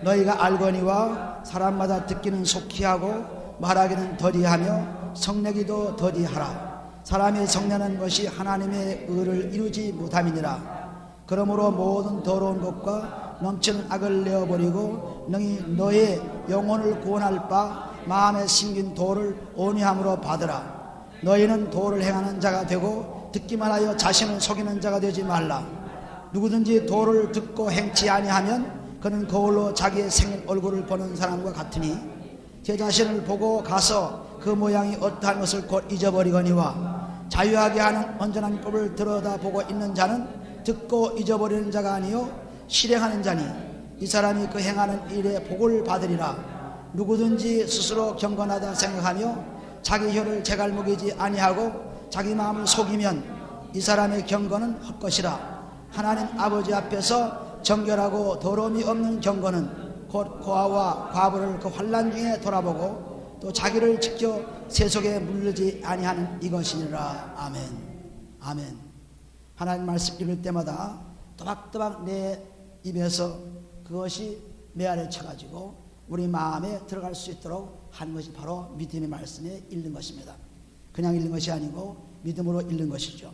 너희가 알거니와 사람마다 듣기는 속히 하고 말하기는 더디하며 성내기도 더디하라. 사람의 성내는 것이 하나님의 의를 이루지 못함이니라. 그러므로 모든 더러운 것과 넘치는 악을 내어버리고 능히 너의 영혼을 구원할 바 마음에 심긴 도를 온유함으로 받으라. 너희는 도를 행하는 자가 되고 듣기만 하여 자신을 속이는 자가 되지 말라. 누구든지 도를 듣고 행치 아니하면 그는 거울로 자기의 생긴 얼굴을 보는 사람과 같으니 제 자신을 보고 가서 그 모양이 어떠한 것을 곧 잊어버리거니와 자유하게 하는 온전한 법을 들여다보고 있는 자는 듣고 잊어버리는 자가 아니요 실행하는 자니 이 사람이 그 행하는 일에 복을 받으리라. 누구든지 스스로 경건하다 생각하며 자기 혀를 제갈먹이지 아니하고 자기 마음을 속이면 이 사람의 경건은 헛것이라. 하나님 아버지 앞에서 정결하고 더러움이 없는 경건은 곧 고아와 과부를 그 환난 중에 돌아보고 또 자기를 지켜 세속에 물르지 아니하는 이것이니라. 아멘. 아멘. 하나님 말씀 읽을 때마다 또박또박 내 입에서 그것이 메아리를 쳐가지고 우리 마음에 들어갈 수 있도록 하는 것이 바로 믿음의 말씀에 읽는 것입니다. 그냥 읽는 것이 아니고 믿음으로 읽는 것이죠.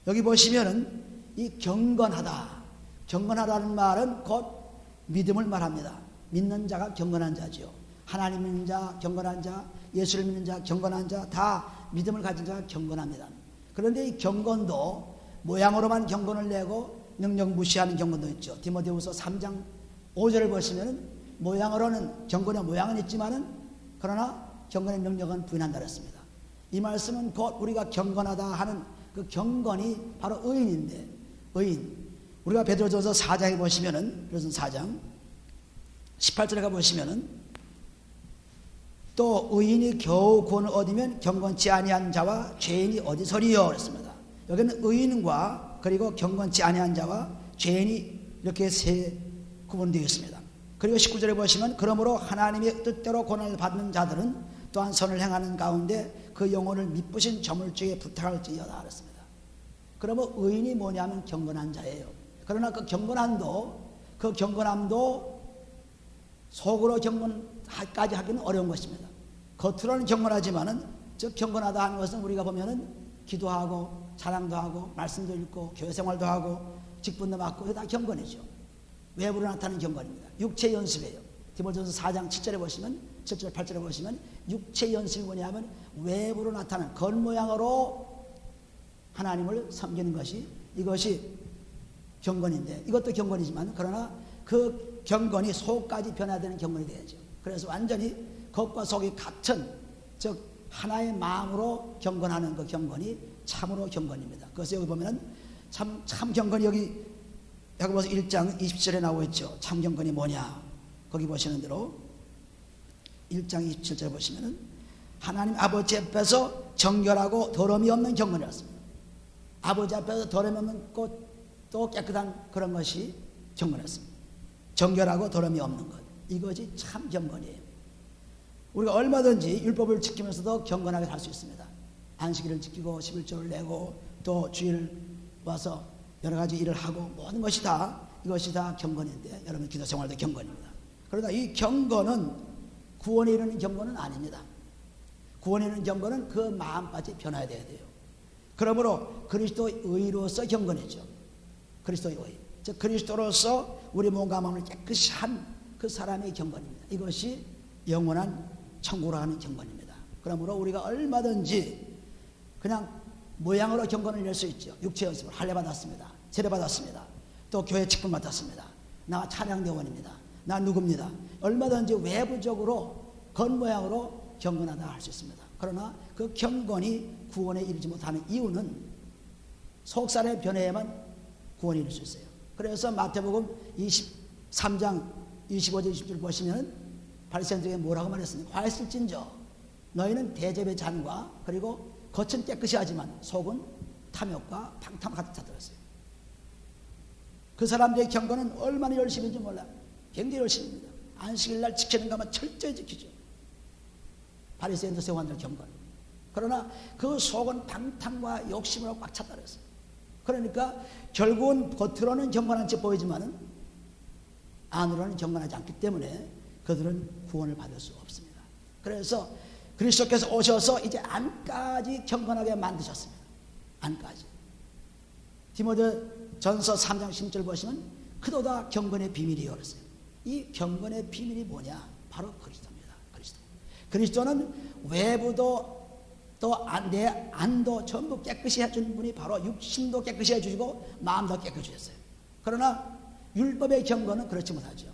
여기 보시면은 이 경건하다는 말은 곧 믿음을 말합니다. 믿는 자가 경건한 자지요. 하나님 믿는 자, 경건한 자, 예수를 믿는 자, 경건한 자, 다 믿음을 가진 자가 경건합니다. 그런데 이 경건도 모양으로만 경건을 내고 능력 무시하는 경건도 있죠. 디모데후서 3장 5절을 보시면은 모양으로는 경건의 모양은 있지만은 그러나 경건의 능력은 부인한다 그랬습니다. 이 말씀은 곧 우리가 경건하다 하는 그 경건이 바로 의인인데, 의인. 우리가 베드로전서 4장에 보시면은, 베드로전서 4장 18절에 가 보시면은 또 의인이 겨우 구원을 얻으면 경건치 아니한 자와 죄인이 어디서리요 그랬습니다. 여기는 의인과 그리고 경건치 아니한 자와 죄인이 이렇게 세 구분되어 있습니다. 그리고 19절에 보시면 그러므로 하나님의 뜻대로 고난을 받는 자들은 또한 선을 행하는 가운데 그 영혼을 미쁘신 저물주에 부탁할지어다 그랬습니다. 그러면 의인이 뭐냐면 경건한 자예요. 그러나 그 경건함도 속으로 경건까지 하기는 어려운 것입니다. 겉으로는 경건하지만은 저 경건하다 하는 것은 우리가 보면은 기도하고 찬양도 하고 말씀도 읽고 교회 생활도 하고 직분도 맡고 그게 다 경건이죠. 외부로 나타나는 경건입니다. 육체 연습이에요. 디모데전서 4장 7절에 보시면 7절 8절에 보시면 육체 연습이 뭐냐면 외부로 나타나는 겉모양으로 하나님을 섬기는 것이 이것이 경건인데 이것도 경건이지만 그러나 그 경건이 속까지 변화되는 경건이 되야죠. 그래서 완전히 겉과 속이 같은 즉 하나의 마음으로 경건하는 그 경건이 참으로 경건입니다. 그래서 여기 보면은 참 경건이 여기 야고보서 1장 20절에 나오고 있죠. 참 경건이 뭐냐? 거기 보시는 대로 1장 27절에 보시면은 하나님 아버지 앞에서 정결하고 더러움이 없는 경건이었습니다. 아버지 앞에서 더러움이 없는 또 깨끗한 그런 것이 경건이었습니다. 정결하고 더러움이 없는 것. 이것이 참 경건이에요. 우리가 얼마든지 율법을 지키면서도 경건하게 살 수 있습니다. 안식일을 지키고 11조를 내고 또 주일 와서 여러 가지 일을 하고 모든 것이 다 이것이 다 경건인데 여러분 기도 생활도 경건입니다. 그러나 이 경건은 구원에 이르는 경건은 아닙니다. 구원에 이르는 경건은 그 마음까지 변화해야 돼요. 그러므로 그리스도의 의로서 경건이죠. 그리스도의 의. 즉 그리스도로서 우리 몸과 마음을 깨끗이 한 그 사람의 경건입니다. 이것이 영원한 천국으로 가는 경건입니다. 그러므로 우리가 얼마든지 그냥 모양으로 경건을 낼 수 있죠. 육체 연습을 할례 받았습니다. 세례 받았습니다. 또 교회 직분 맡았습니다. 나 찬양대원입니다. 나 누굽니다. 얼마든지 외부적으로 겉모양으로 경건하다 할 수 있습니다. 그러나 그 경건이 구원에 이르지 못하는 이유는 속살의 변해야만 구원에 이를 수 있어요. 그래서 마태복음 23장 25절 20절 보시면 바리새인들에게 뭐라고 말했습니까? 화했을진저 너희는 대접의 잔과 그리고 겉은 깨끗이 하지만 속은 탐욕과 방탕 가득 차들었어요. 그 사람들의 경건은 얼마나 열심인지 몰라요. 굉장히 열심입니다. 안식일 날 지키는 것만 철저히 지키죠. 바리새인들 세워한들 경건. 그러나 그 속은 방탕과 욕심으로 꽉 찼다 그랬어요. 그러니까 결국은 겉으로는 경건한 채 보이지만은 안으로는 경건하지 않기 때문에 그들은 구원을 받을 수 없습니다. 그래서 그리스도께서 오셔서 이제 안까지 경건하게 만드셨습니다. 안까지. 디모데전서 3장 16절 보시면 그도다 경건의 비밀이요 그랬어요. 이 경건의 비밀이 뭐냐? 바로 그리스도입니다. 그리스도는 외부도 또 내 안도 전부 깨끗이 해주는 분이 바로 육신도 깨끗이 해주시고 마음도 깨끗이 했어요. 그러나 율법의 경건은 그렇지 못하죠.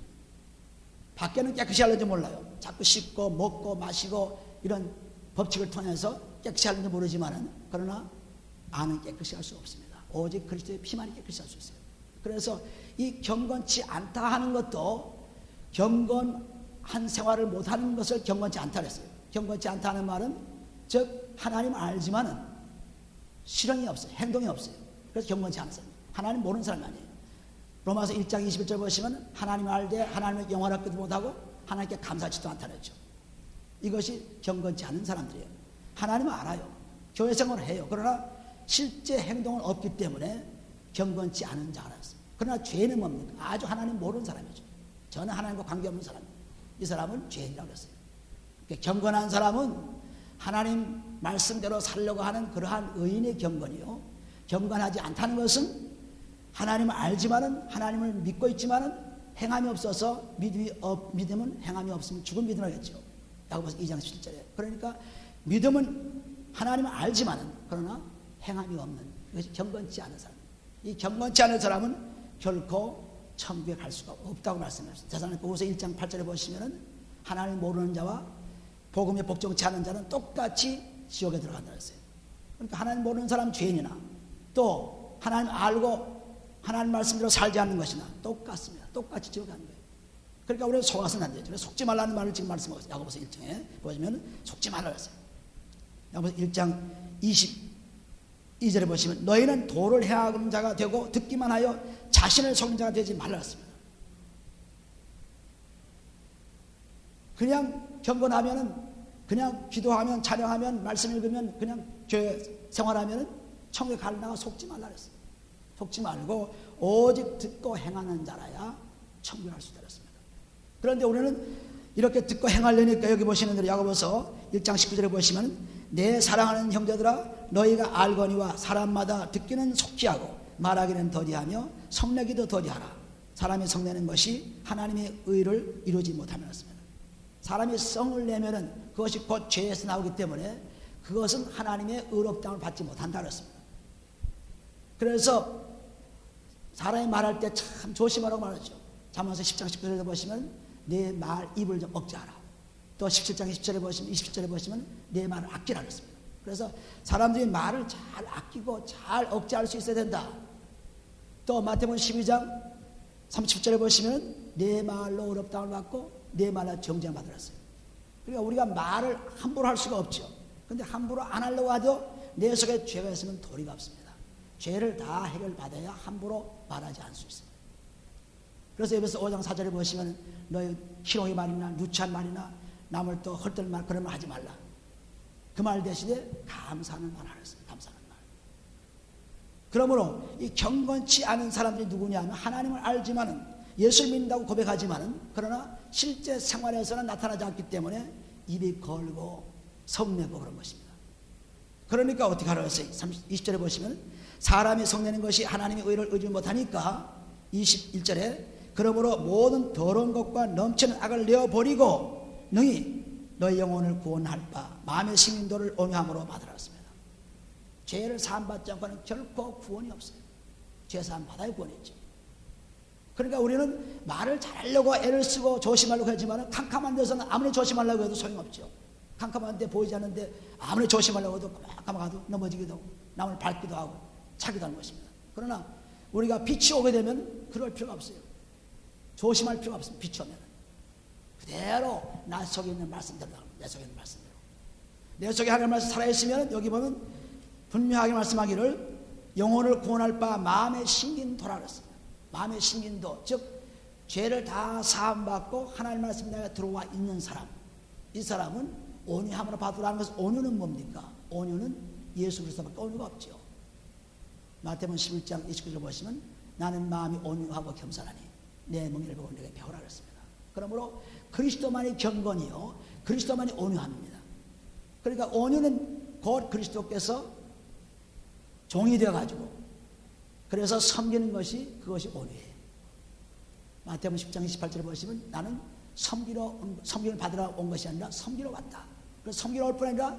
밖에는 깨끗이 하려는지 몰라요. 자꾸 씻고 먹고 마시고 이런 법칙을 통해서 깨끗이 하려는지 모르지만은 그러나 안은 깨끗이 할 수 없습니다. 오직 그리스도의 피만이 깨끗이 할 수 있어요. 그래서 이 경건치 않다 하는 것도 경건한 생활을 못하는 것을 경건치 않다 그랬어요. 경건치 않다 하는 말은 즉 하나님 알지만은 실행이 없어요. 행동이 없어요. 그래서 경건치 않은 사람. 하나님 모르는 사람이 아니에요. 로마서 1장 21절 보시면 하나님을 알되 하나님의 영원을 알지도 못하고 하나님께 감사하지도 않다 그랬죠. 이것이 경건치 않은 사람들이에요. 하나님은 알아요. 교회 생활을 해요. 그러나 실제 행동은 없기 때문에 경건치 않은 자가 되었습니다. 그러나 죄는 뭡니까? 아주 하나님 모르는 사람이죠. 저는 하나님과 관계없는 사람입니다. 이 사람은 죄인이라고 했어요. 그러니까 경건한 사람은 하나님 말씀대로 살려고 하는 그러한 의인의 경건이요. 경건하지 않다는 것은 하나님을 알지만은 하나님을 믿고 있지만은 행함이 없어서 믿음은 행함이 없으면 죽은 믿음이겠죠. 야고보서 2장 17절에. 그러니까 믿음은 하나님을 알지만은 그러나 행함이 없는 이것이 경건치 않은 사람. 이 경건치 않은 사람은 결코 천국에 갈 수가 없다고 말씀하셨습니다. 데살로니가후서 1장 8절에 보시면은 하나님을 모르는 자와 복음에 복종치 않은 자는 똑같이 지옥에 들어간다 했어요. 그러니까 하나님 모르는 사람 죄인이나 또 하나님 알고 하나님 말씀대로 살지 않는 것이나 똑같습니다. 똑같이 지옥에 가는 거예요. 그러니까 우리는 속아서는 안 되죠. 속지 말라는 말을 지금 말씀하고 있어요. 야고보서 1장에 보시면 속지 말라 했어요. 야고보서 1장 22절에 보시면 너희는 도를 행하는 자가 되고 듣기만 하여 자신을 속는 자가 되지 말라 했습니다. 그냥 경건하면은 그냥 기도하면 찬양하면 말씀 읽으면 그냥 교회 생활하면은 천국에 가려다가 속지 말라 그랬어요. 속지 말고 오직 듣고 행하는 자라야 천국에 갈 수 있다 그랬습니다. 그런데 우리는 이렇게 듣고 행하려니까 여기 보시는 대로 야고보서 1장 19절에 보시면 내 사랑하는 형제들아 너희가 알거니와 사람마다 듣기는 속지하고 말하기는 더디하며 성내기도 더디하라. 사람이 성내는 것이 하나님의 의를 이루지 못하면 그렇습니다. 사람이 성을 내면은 그것이 곧 죄에서 나오기 때문에 그것은 하나님의 의롭다함을 받지 못한다 그랬습니다. 그래서 사람이 말할 때 참 조심하라고 말하죠. 잠언서 10장 19절에 보시면 내 말 입을 좀 억제하라. 또 17장 10절에 보시면 27절에 보시면 내 말을 아끼라 그랬습니다. 그래서 사람들이 말을 잘 아끼고 잘 억제할 수 있어야 된다. 또 마태복음 12장 30절에 보시면 내 말로 의롭다함을 받고 내 말로 정죄를 받으랬어요. 그러니까 우리가 말을 함부로 할 수가 없죠. 근데 함부로 안 하려고 하죠. 내 속에 죄가 있으면 도리가 없습니다. 죄를 다 해결받아야 함부로 말하지 않을 수 있습니다. 그래서 에베소 5장 4절에 보시면 너희 희롱의 말이나 누추한 말이나 남을 또 헐떡는 말 그런 말 하지 말라. 그 말 대신에 감사하는 말 하랬어요. 감사하는 말. 그러므로 이 경건치 않은 사람들이 누구냐 하면 하나님을 알지만은 예수를 믿는다고 고백하지만은 그러나 실제 생활에서는 나타나지 않기 때문에 입이 걸고 성내고 그런 것입니다. 그러니까 어떻게 하라고 했어요? 20절에 보시면 사람이 성내는 것이 하나님의 의를 의지 못하니까 21절에 그러므로 모든 더러운 것과 넘치는 악을 내어버리고 능히 너희 영혼을 구원할 바 마음의 시민도를 온유함으로 받으라 했습니다. 죄를 사함받지 않고는 결코 구원이 없어요. 죄 사함받아야 구원이 있죠. 그러니까 우리는 말을 잘하려고 애를 쓰고 조심하려고 하지만 캄캄한 데서는 아무리 조심하려고 해도 소용없죠. 캄캄한 데 보이지 않는데 아무리 조심하려고 해도 깜깜하도 넘어지기도 하고 남을 밟기도 하고 차기도 하는 것입니다. 그러나 우리가 빛이 오게 되면 그럴 필요가 없어요. 조심할 필요가 없습니다. 빛이 오면 그대로 나 속에 있는 말씀대로 나갑니다. 내 속에 있는 말씀대로. 내 속에 하나님의 말씀 살아있으면 여기 보면 분명하게 말씀하기를 영혼을 구원할 바 마음의 신긴도라 그랬습니다. 마음의 신긴도, 즉 죄를 다 사함받고 하나님 말씀 내가 들어와 있는 사람, 이 사람은 온유함으로 받으라는 것은, 온유는 뭡니까? 온유는 예수 그리스도밖에 온유가 없죠. 마태복음 11장 29절 보시면 나는 마음이 온유하고 겸손하니 내 멍에를 보고 내게 배우라 그랬습니다. 그러므로 그리스도만이 경건이요 그리스도만이 온유함입니다. 그러니까 온유는 곧 그리스도께서 종이 되어가지고 그래서 섬기는 것이 그것이 온유예요. 마태복음 10장 28절에 보시면 나는 섬김을 받으러 온 것이 아니라 섬기러 왔다. 그래서 섬기러 올 뿐 아니라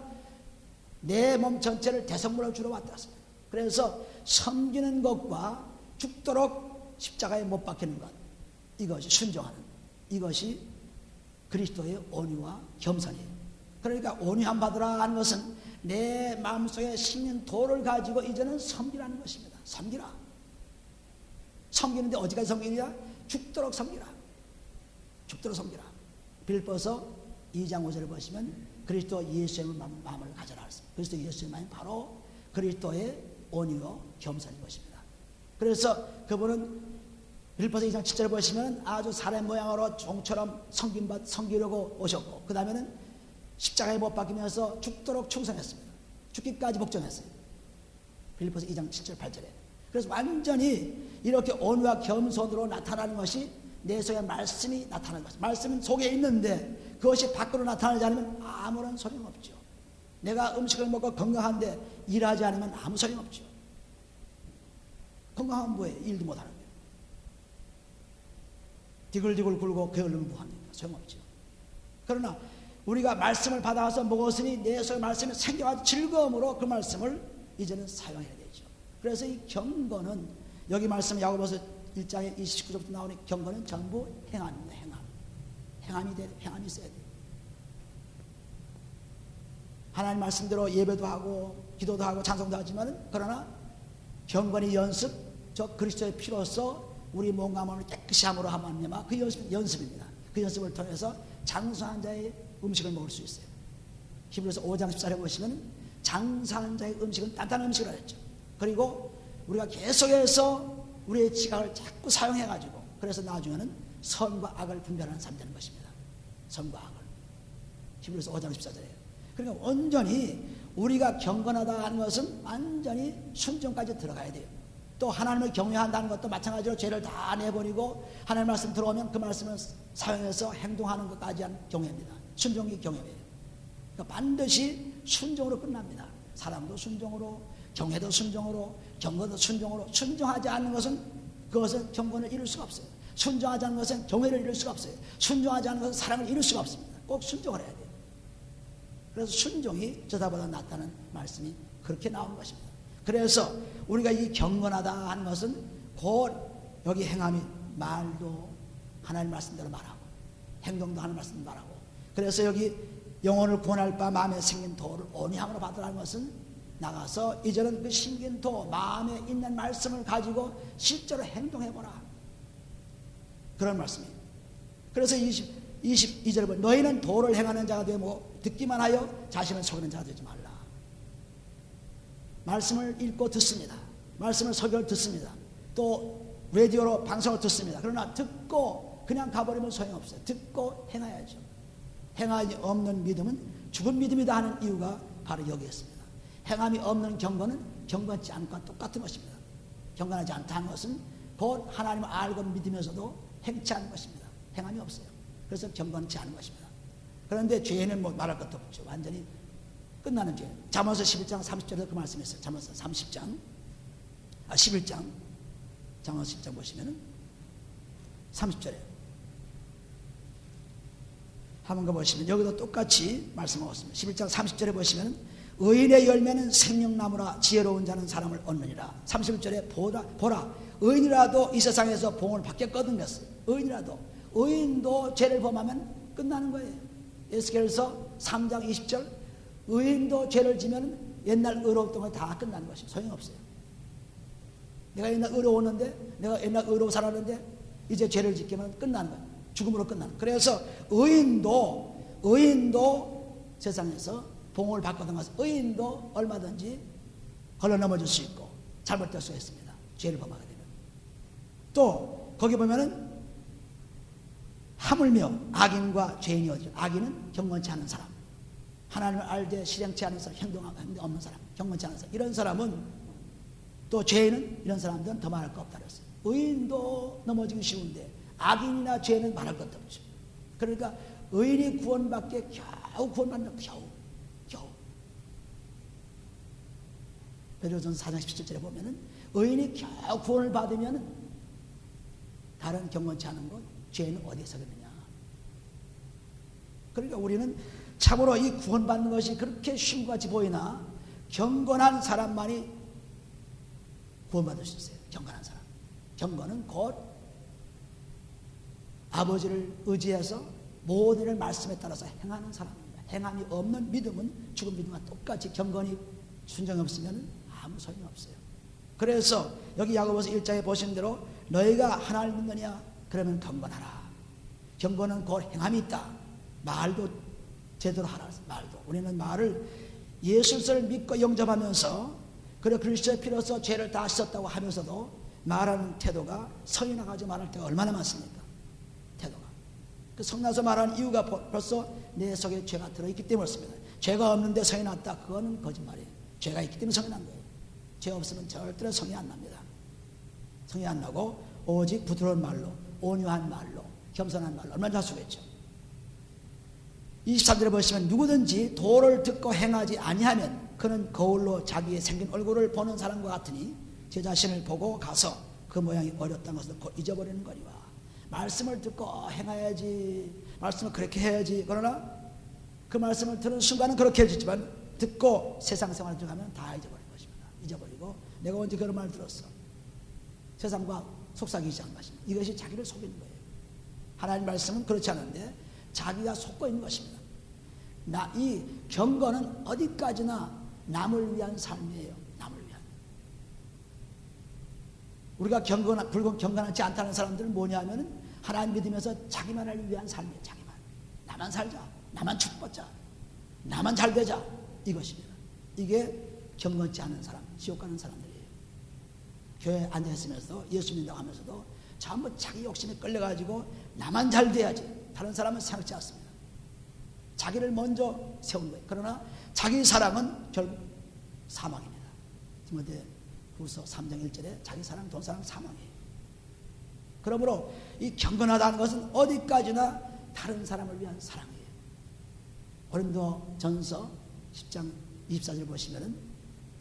내 몸 전체를 대성물로 주러 왔다. 그래서 섬기는 것과 죽도록 십자가에 못 박히는 것, 이것이 순종하는, 이것이 그리스도의 온유와 겸손이에요. 그러니까 온유함 받으라 하는 것은 내 마음속에 심는 도를 가지고 이제는 섬기라는 것입니다. 섬기라. 섬기는데 어디까지 섬기느냐? 죽도록 섬기라. 죽도록 섬기라. 빌립보서 2장 5절을 보시면 그리스도 예수의 마음을 가져라 했습니다. 그리스도 예수의 마음이 바로 그리스도의 온유와 겸손인 것입니다. 그래서 그분은 빌립보서 2장 7절을 보시면 아주 사람 모양으로 종처럼 섬기려고 오셨고 그 다음에는 십자가에 못 박히면서 죽도록 충성했습니다. 죽기까지 복종했어요. 빌립보서 2장 7절 8절에. 그래서 완전히 이렇게 온유와 겸손으로 나타나는 것이 내 속에 말씀이 나타나는 것입니다. 말씀은 속에 있는데 그것이 밖으로 나타나지 않으면 아무런 소용없죠. 내가 음식을 먹고 건강한데 일하지 않으면 아무 소용없죠. 건강한 뭐예요? 일도 못하는 거예요. 디글디글 굴고 게을르면 뭐합니까? 소용없죠. 그러나 우리가 말씀을 받아서 먹었으니 내 속에 말씀이 생겨가지고 즐거움으로 그 말씀을 이제는 사용해야 되죠. 그래서 이 경건은 여기 말씀 야고보서 1장에 29절부터 나오는 경건은 전부 행함입니다. 행함이 있어야 돼요. 하나님 말씀대로 예배도 하고 기도도 하고 찬송도 하지만 그러나 경건의 연습, 저 그리스도의 피로서 우리 몸과 마음을 깨끗이 함으로 하면 그 연습입니다. 그 연습을 통해서 장수한 자의 음식을 먹을 수 있어요. 히브리서 5장 14절에 보시면 장수한 자의 음식은 단단한 음식이라 했죠. 그리고 우리가 계속해서 우리의 지각을 자꾸 사용해가지고 그래서 나중에는 선과 악을 분별하는 사람이 되는 것입니다. 선과 악을. 히브리서 5장 14절에요. 그러니까 온전히 우리가 경건하다 하는 것은 완전히 순종까지 들어가야 돼요. 또 하나님을 경외한다는 것도 마찬가지로 죄를 다 내버리고 하나님 말씀 들어오면 그 말씀을 사용해서 행동하는 것까지 한 경외입니다. 순종이 경외예요. 그러니까 반드시 순종으로 끝납니다. 사랑도 순종으로, 경외도 순종으로, 경건도 순종으로. 순종하지 않는 것은 그것은 경건을 이룰 수가 없어요. 순종하지 않는 것은 경외를 이룰 수가 없어요. 순종하지 않는 것은 사랑을 이룰 수가 없습니다. 꼭 순종을 해야 돼요. 그래서 순종이 저다보다 낫다는 말씀이 그렇게 나온 것입니다. 그래서 우리가 이 경건하다 하는 것은 곧 여기 행함이 말도 하나님 말씀대로 말하고 행동도 하나님 말씀대로 말하고 그래서 여기 영혼을 구원할 바 마음에 생긴 도를 온유함으로 받으라는 것은 나가서 이제는 그 생긴 도 마음에 있는 말씀을 가지고 실제로 행동해보라 그런 말씀이에요. 그래서 22절에 보면 너희는 도를 행하는 자가 되고 듣기만 하여 자신을 속이는 자가 되지 말라. 말씀을 읽고 듣습니다. 말씀을 설교를 듣습니다. 또 라디오로 방송을 듣습니다. 그러나 듣고 그냥 가버리면 소용없어요. 듣고 행해야죠. 행함이 없는 믿음은 죽은 믿음이다 하는 이유가 바로 여기에 있습니다. 행함이 없는 경건은 경건치 않과 똑같은 것입니다. 경건하지 않다는 것은 곧 하나님을 알고 믿으면서도 행치 않은 것입니다. 행함이 없어요. 그래서 경건치 않은 것입니다. 그런데 죄는 뭐 말할 것도 없죠. 완전히 끝나는 죄. 잠언서 11장 30절에 그 말씀이 있어요. 잠언서 11장 잠언서 10장 보시면은 30절에 한번 가 보시면 여기도 똑같이 말씀하고 있습니다. 11장 30절에 보시면 의인의 열매는 생명나무라 지혜로운 자는 사람을 얻느니라. 31절에 보라 의인이라도 이 세상에서 봉을 받겠거든 그랬어요. 의인도 죄를 범하면 끝나는 거예요. 에스겔서 3장 20절 의인도 죄를 지면 옛날 의로웠던 거 다 끝나는 것이에요. 소용없어요. 내가 옛날 의로웠는데 내가 옛날 의로워 살았는데 이제 죄를 짓기만 끝나는 거예요. 죽음으로 끝나는 거예요. 그래서 의인도 세상에서 봉을 받거든 것은 의인도 얼마든지 걸러 넘어질 수 있고 잘못될 수 있습니다. 죄를 범하게 되면. 또 거기 보면은 하물며 악인과 죄인이 어디죠? 악인은 경건치 않은 사람, 하나님을 알되 실행치 않은 사람, 행동 없는 사람, 경건치 않은 사람. 이런 사람은 또 죄인은 이런 사람들은 더 말할 거 없다 그랬어요. 의인도 넘어지기 쉬운데 악인이나 죄는 말할 것도 없죠. 그러니까 의인이 구원받기에 겨우 구원받는 겨우. 베드로전서 4장 17절에 보면은 의인이 겨우 구원을 받으면은 다른 경건치 않은 것 죄는 어디에 서겠느냐. 그러니까 우리는 참으로 이 구원받는 것이 그렇게 쉬운 것 같이 보이나 경건한 사람만이 구원받을 수 있어요. 경건한 사람. 경건은 곧 아버지를 의지해서 모든 일을 말씀에 따라서 행하는 사람입니다. 행함이 없는 믿음은 죽은 믿음과 똑같이 경건이 순종이 없으면 아무 소용이 없어요. 그래서 여기 야고보서 1장에 보신 대로 너희가 하나님을 믿느냐? 그러면 경건하라. 경건은 곧 행함이 있다. 말도 제대로 하라. 말도. 우리는 말을 예수를 믿고 영접하면서 그래 그리스도의 피로써 죄를 다 씻었다고 하면서도 말하는 태도가 성이 나가지고 말할 때가 얼마나 많습니까? 태도가. 그 성나서 말하는 이유가 벌써 내 속에 죄가 들어있기 때문이었습니다. 죄가 없는데 성이 났다. 그거는 거짓말이에요. 죄가 있기 때문에 성이 난 거예요. 죄 없으면 절대로 성이 안 납니다. 성이 안 나고 오직 부드러운 말로, 온유한 말로, 겸손한 말로 얼마나 잘 쓰겠죠. 23절에 보시면 누구든지 도를 듣고 행하지 아니하면 그는 거울로 자기의 생긴 얼굴을 보는 사람과 같으니 제 자신을 보고 가서 그 모양이 어렸다는 것을 잊어버리는 거니와. 말씀을 듣고 행해야지, 말씀을 그렇게 해야지. 그러나 그 말씀을 듣는 순간은 그렇게 해주지만 듣고 세상 생활을 들어가면 다 잊어버린 것입니다. 잊어버리고 내가 언제 그런 말을 들었어. 세상과 속삭이지 않은 것입니다. 이것이 자기를 속이는 거예요. 하나님 말씀은 그렇지 않은데 자기가 속고 있는 것입니다. 이 경건은 어디까지나 남을 위한 삶이에요. 남을 위한. 우리가 경건하지 않다는 사람들은 뭐냐 하면은 하나님 믿으면서 자기만을 위한 삶이에요. 자기만. 나만 살자. 나만 축복받자. 나만 잘 되자. 이것입니다. 이게 경건치 않은 사람, 지옥 가는 사람들이에요. 교회 앉아있으면서 예수 믿는다고 하면서도 전부 자기 욕심에 끌려가지고 나만 잘 돼야지. 다른 사람은 생각지 않습니다. 자기를 먼저 세운 거예요. 그러나 자기 사랑은 결국 사망입니다. 디모데후서 3장 1절에 자기 사랑, 돈 사랑 사망이에요. 그러므로 이 경건하다는 것은 어디까지나 다른 사람을 위한 사랑이에요. 고린도전서 10장 24절 보시면은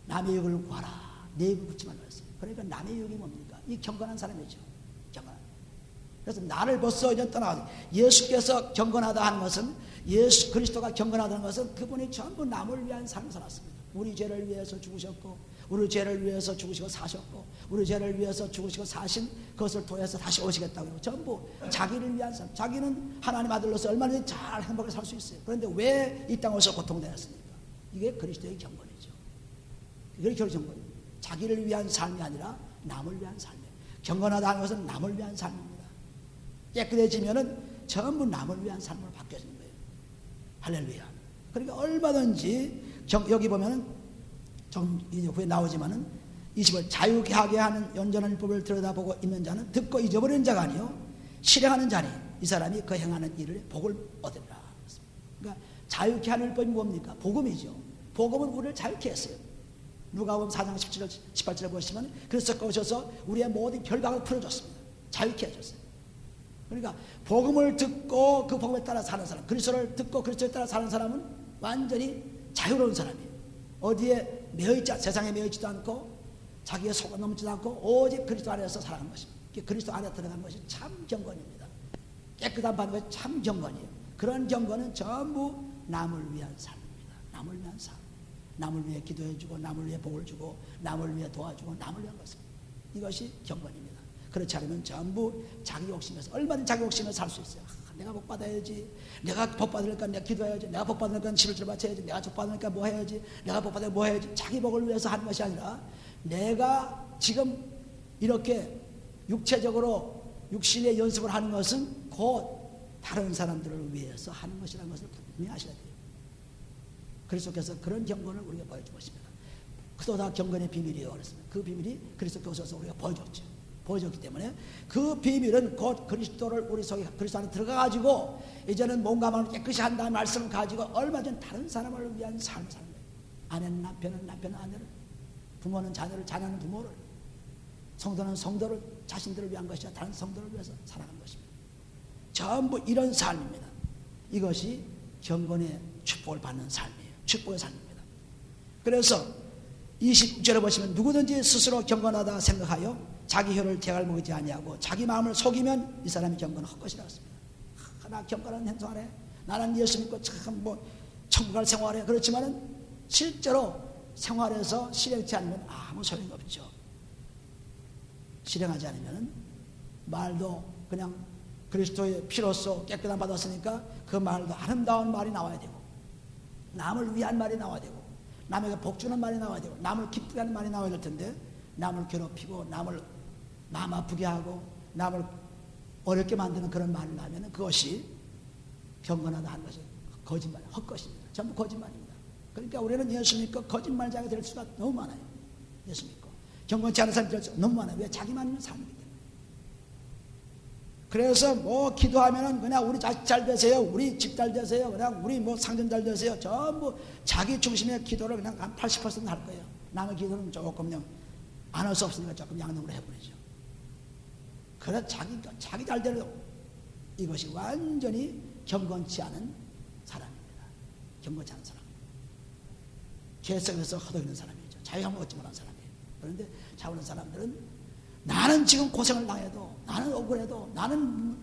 남의 욕을 구하라, 내 욕을 묻지 말라 했어요. 그러니까 남의 욕이 뭡니까? 이 경건한 사람이죠. 경건한. 그래서 나를 벌써 이제 떠나가지고 예수께서 경건하다 하는 것은 예수 그리스도가 경건하다는 것은 그분이 전부 남을 위한 삶을 살았습니다. 우리 죄를 위해서 죽으셨고 우리 죄를 위해서 죽으시고 사셨고 우리 죄를 위해서 죽으시고 사신 그것을 통해서 다시 오시겠다고 전부 자기를 위한 삶. 자기는 하나님 아들로서 얼마든지 잘 행복하게 살 수 있어요. 그런데 왜 이 땅에서 고통되었습니까? 이게 그리스도의 경건이죠. 이게 경건이에요. 자기를 위한 삶이 아니라 남을 위한 삶이에요. 경건하다 하는 것은 남을 위한 삶입니다. 깨끗해지면은 전부 남을 위한 삶으로 바뀌어지는 거예요. 할렐루야. 그러니까 얼마든지 여기 보면은 좀 이제 후에 나오지만은 20월 자유케 하게 하는 온전한 율법을 들여다보고 있는 자는 듣고 잊어버리는 자가 아니요 실행하는 자니 이 사람이 그 행하는 일을 복을 얻으리라. 그러니까 자유케 하는 율법이 뭡니까? 복음이죠. 복음은 우리를 자유케 했어요. 누가복음 4장 17절 18절에 보시면 그리스도가 오셔서 우리의 모든 결박을 풀어줬습니다. 자유케 해줬어요. 그러니까 복음을 듣고 그 복음에 따라 사는 사람, 그리스도를 듣고 그리스도에 따라 사는 사람은 완전히 자유로운 사람이에요. 어디에 매여있지, 세상에 매여있지도 않고 자기의 속을 넘지도 않고 오직 그리스도 안에서 살아가는 것입니다. 그리스도 안에 들어가는 것이 참 경건입니다. 깨끗한 받는 것이 참 경건이에요. 그런 경건은 전부 남을 위한 삶입니다. 남을 위한 삶. 남을 위해 기도해주고 남을 위해 복을 주고 남을 위해 도와주고 남을 위한 것입니다. 이것이 경건입니다. 그렇지 않으면 전부 자기 욕심에서 얼마든지 자기 욕심에서 살 수 있어요. 내가 복 받아야지. 내가 복 받으니까 내가 기도해야지. 내가 복 받으니까 11절 바쳐야지. 내가 복 받으니까 뭐 해야지. 내가 복 받으니까 뭐 해야지. 자기 복을 위해서 하는 것이 아니라 내가 지금 이렇게 육체적으로 육신의 연습을 하는 것은 곧 다른 사람들을 위해서 하는 것이라는 것을 분명히 아셔야 돼요. 그리스도께서 그런 경건을 우리가 보여주고 있습니다. 그도 다 경건의 비밀이에요. 그랬습니다. 그 비밀이 그리스도께 오셔서 우리가 보여줬죠. 보여줬기 때문에 그 비밀은 곧 그리스도를 우리 속에 그리스도 안에 들어가가지고 이제는 몸과 마음을 깨끗이 한다는 말씀을 가지고 얼마든 다른 사람을 위한 삶을 사는 거예요. 아내는 남편은 아내를, 부모는 자녀를, 자녀는 부모를, 성도는 성도를 자신들을 위한 것이 아니라 다른 성도를 위해서 살아가는 것입니다. 전부 이런 삶입니다. 이것이 경건의 축복을 받는 삶이에요. 축복의 삶입니다. 그래서 26절에 보시면 누구든지 스스로 경건하다 생각하여 자기 혀를 재갈 먹이지 아니하고 자기 마음을 속이면 이 사람이 경건은 헛것이라 했습니다. 나 경건한 행동하래. 나는 예수 믿고 참 천국 갈 생활해. 그렇지만은 실제로 생활에서 실행치 않으면 아무 소용이 없죠. 실행하지 않으면 말도 그냥 그리스도의 피로써 깨끗함 받았으니까 그 말도 아름다운 말이 나와야 되고 남을 위한 말이 나와야 되고 남에게 복주는 말이 나와야 되고 남을 기쁘게 하는 말이 나와야 될 텐데 남을 괴롭히고 남을 마음 아프게 하고 남을 어렵게 만드는 그런 말을 하면 그것이 경건하다 하는 것이 거짓말, 헛것입니다. 전부 거짓말입니다. 그러니까 우리는 예수 믿고 거짓말자가 될 수가 너무 많아요. 예수 믿고 경건치 않은 사람이 될 수가 너무 많아요. 왜? 자기만 있는 삶이기 때문에. 그래서 기도하면은 그냥 우리 자식 잘 되세요, 우리 집 잘 되세요, 그냥 우리 상전 잘 되세요. 전부 자기 중심의 기도를 그냥 한 80% 할 거예요. 남의 기도는 조금 그냥 안 할 수 없으니까 조금 양념으로 해버리죠. 그래 자기 잘 되는 이것이 완전히 경건치 않은 사람입니다. 경건치 않은 사람. 죄성에서 허덕이는 사람이죠. 자유함을 얻지 못한 사람이에요. 그런데 자유한 사람들은 나는 지금 고생을 당해도 나는 억울해도 나는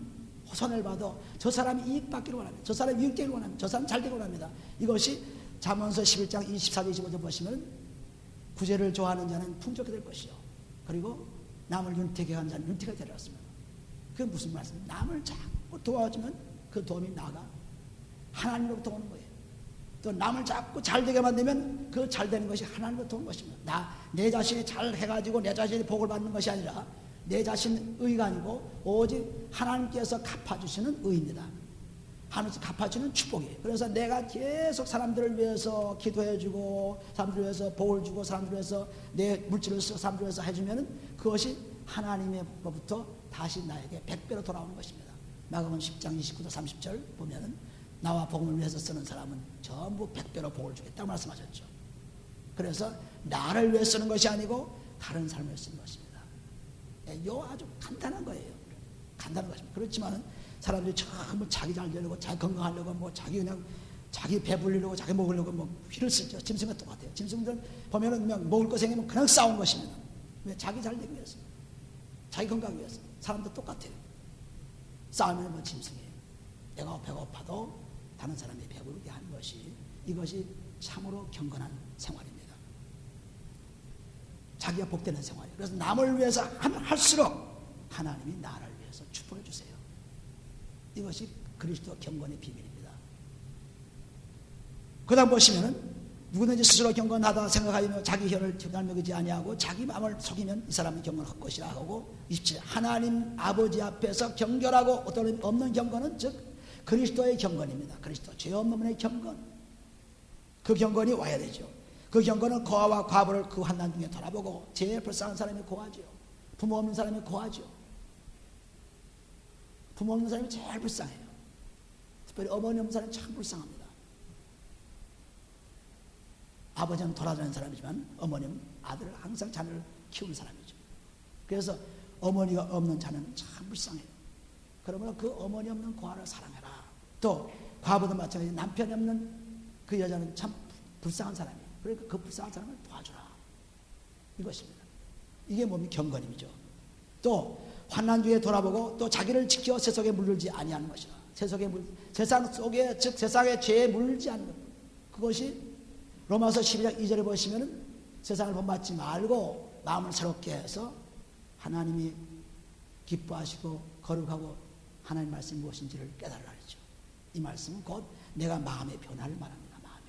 손해를 봐도 저 사람이 이익 받기를 원합니다. 저 사람이 유익되기를 원합니다. 저 사람 잘 되기를 원합니다. 이것이 잠언서 11장 24절 25절 보시면 구제를 좋아하는 자는 풍족히 될 것이요. 그리고 남을 윤택하게 하는 자는 윤택하게 되리라. 그게 무슨 말씀이에요? 남을 자꾸 도와주면 그 도움이 나가 하나님으로부터 오는 거예요. 또 남을 자꾸 잘되게 만들면 그 잘되는 것이 하나님으로부터 오는 것입니다. 내 자신이 잘 해가지고 내 자신이 복을 받는 것이 아니라 내 자신 의가 아니고 오직 하나님께서 갚아주시는 의입니다. 하나님께서 갚아주는 축복이에요. 그래서 내가 계속 사람들을 위해서 기도해주고 사람들을 위해서 복을 주고 사람들을 위해서 내 물질을 쓰고 사람들을 위해서 해주면 그것이 하나님으로부터 다시 나에게 100배로 돌아오는 것입니다. 마가복음 10장 29절 30절 보면은 나와 복음을 위해서 쓰는 사람은 전부 100배로 복을 주겠다고 말씀하셨죠. 그래서 나를 위해 쓰는 것이 아니고 다른 삶을 위해 쓰는 것입니다. 요 아주 간단한 거예요. 간단한 것입니다. 그렇지만 사람들이 전부 자기 잘 되려고 자기 건강하려고 자기 그냥 자기 배불리려고 자기 먹으려고 휘를 쓰죠. 짐승과 똑같아요. 짐승들은 보면은 그냥 먹을 거 생기면 그냥 싸우는 것입니다. 왜? 자기 잘 되기 위해서, 자기 건강 위해서. 사람도 똑같아요. 싸우면 짐승이에요. 내가 배고파도 다른 사람이 배부르게 하는 것이 이것이 참으로 경건한 생활입니다. 자기가 복되는 생활이에요. 그래서 남을 위해서 하면 할수록 하나님이 나를 위해서 축복해 주세요. 이것이 그리스도 경건의 비밀입니다. 그 다음 보시면은 누구든지 스스로 경건하다 생각하며 자기 혀를 재갈 먹이지 아니하고 자기 마음을 속이면 이 사람은 경건 헛것이라 하고 27. 하나님 아버지 앞에서 경결하고 어떤 없는 경건은 즉 그리스도의 경건입니다. 그리스도 죄 없는 분의 경건. 그 경건이 와야 되죠. 그 경건은 고아와 과부를 그 환난 중에 돌아보고 제일 불쌍한 사람이 고아죠. 부모 없는 사람이 고아죠. 부모 없는 사람이 제일 불쌍해요. 특별히 어머니 없는 사람이 참 불쌍합니다. 아버지는 돌아다니는 사람이지만 어머니는 아들을 항상 자녀를 키우는 사람이죠. 그래서 어머니가 없는 자녀는 참 불쌍해요. 그러므로 그 어머니 없는 고아를 사랑해라. 또 과부도 마찬가지. 남편이 없는 그 여자는 참 불쌍한 사람이에요. 그러니까 그 불쌍한 사람을 도와주라. 이것입니다. 이게 몸이 경건임이죠. 또 환난 중에 돌아보고 또 자기를 지켜 세속에 물들지 아니하는 것이라. 세상 속에 즉 세상에 죄에 물들지 않는 것. 그것이 로마서 12장 2절에 보시면은 세상을 본받지 말고 마음을 새롭게 해서 하나님이 기뻐하시고 거룩하고 하나님 말씀이 무엇인지를 깨달으라 그랬죠. 이 말씀은 곧 내가 마음의 변화를 말합니다. 마음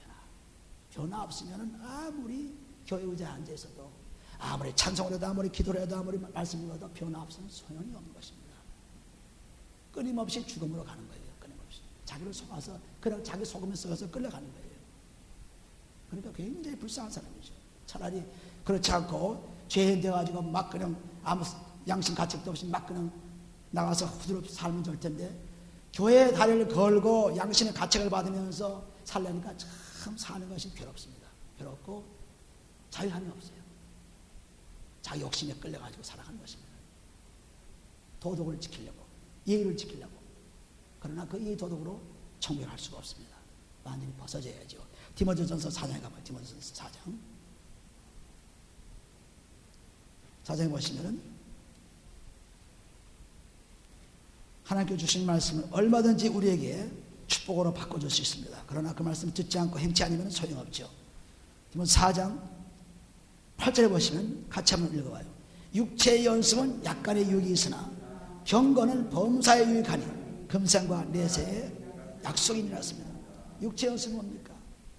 변화 없으면은 아무리 교회 의자에 앉아 있어도 아무리 찬송을 해도 아무리 기도를 해도 아무리 말씀을 해도 변화 없으면 소용이 없는 것입니다. 끊임없이 죽음으로 가는 거예요. 끊임없이 자기를 속아서 그냥 자기 속음에 썩어서 끌려가는 거예요. 그러니까 굉장히 불쌍한 사람이죠. 차라리 그렇지 않고 죄인 돼가지고 막 그냥 아무 양심 가책도 없이 막 그냥 나가서 후드럽게 살면 좋을 텐데 교회에 다리를 걸고 양심의 가책을 받으면서 살려니까 참 사는 것이 괴롭습니다. 괴롭고 자유함이 없어요. 자기 욕심에 끌려가지고 살아가는 것입니다. 도덕을 지키려고 예의를 지키려고 그러나 그 이 도덕으로 천국에 갈 수가 없습니다. 완전히 벗어져야죠. 디모데전서 4장에 가면 디모데전서 4장 4장에 보시면은 하나님께 주신 말씀을 얼마든지 우리에게 축복으로 바꿔줄 수 있습니다. 그러나 그 말씀 듣지 않고 행치 않으면 소용없죠. 디모데 4장 8절에 보시면 같이 한번 읽어봐요. 육체의 연습은 약간의 유익이 있으나 경건은 범사에 유익하니 금생과 내세의 약속이니라습니다. 육체 연습은 뭡니까?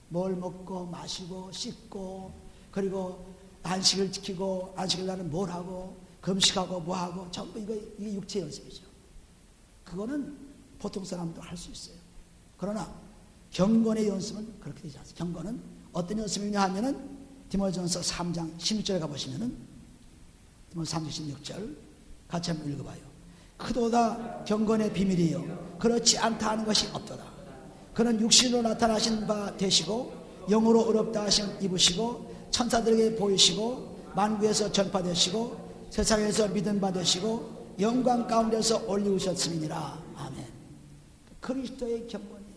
뭘 먹고 마시고 씻고 그리고 안식을 지키고 안식일 날은 뭘 하고 금식하고 뭐 하고 전부 이게 육체 연습이죠. 그거는 보통 사람도 할 수 있어요. 그러나 경건의 연습은 그렇게 되지 않습니다. 경건은 어떤 연습이냐 하면은 디모데전서 3장 16절에 가보시면은 디모데 3장 16절 같이 한번 읽어봐요. 크도다 경건의 비밀이요 그렇지 않다 하는 것이 없도다. 그는 육신으로 나타나신 바 되시고 영으로 의롭다 하심 입으시고 천사들에게 보이시고 만국에서 전파되시고 세상에서 믿음 받으시고 영광 가운데서 올리우셨음이니라. 아멘. 그리스도의 경건이에요.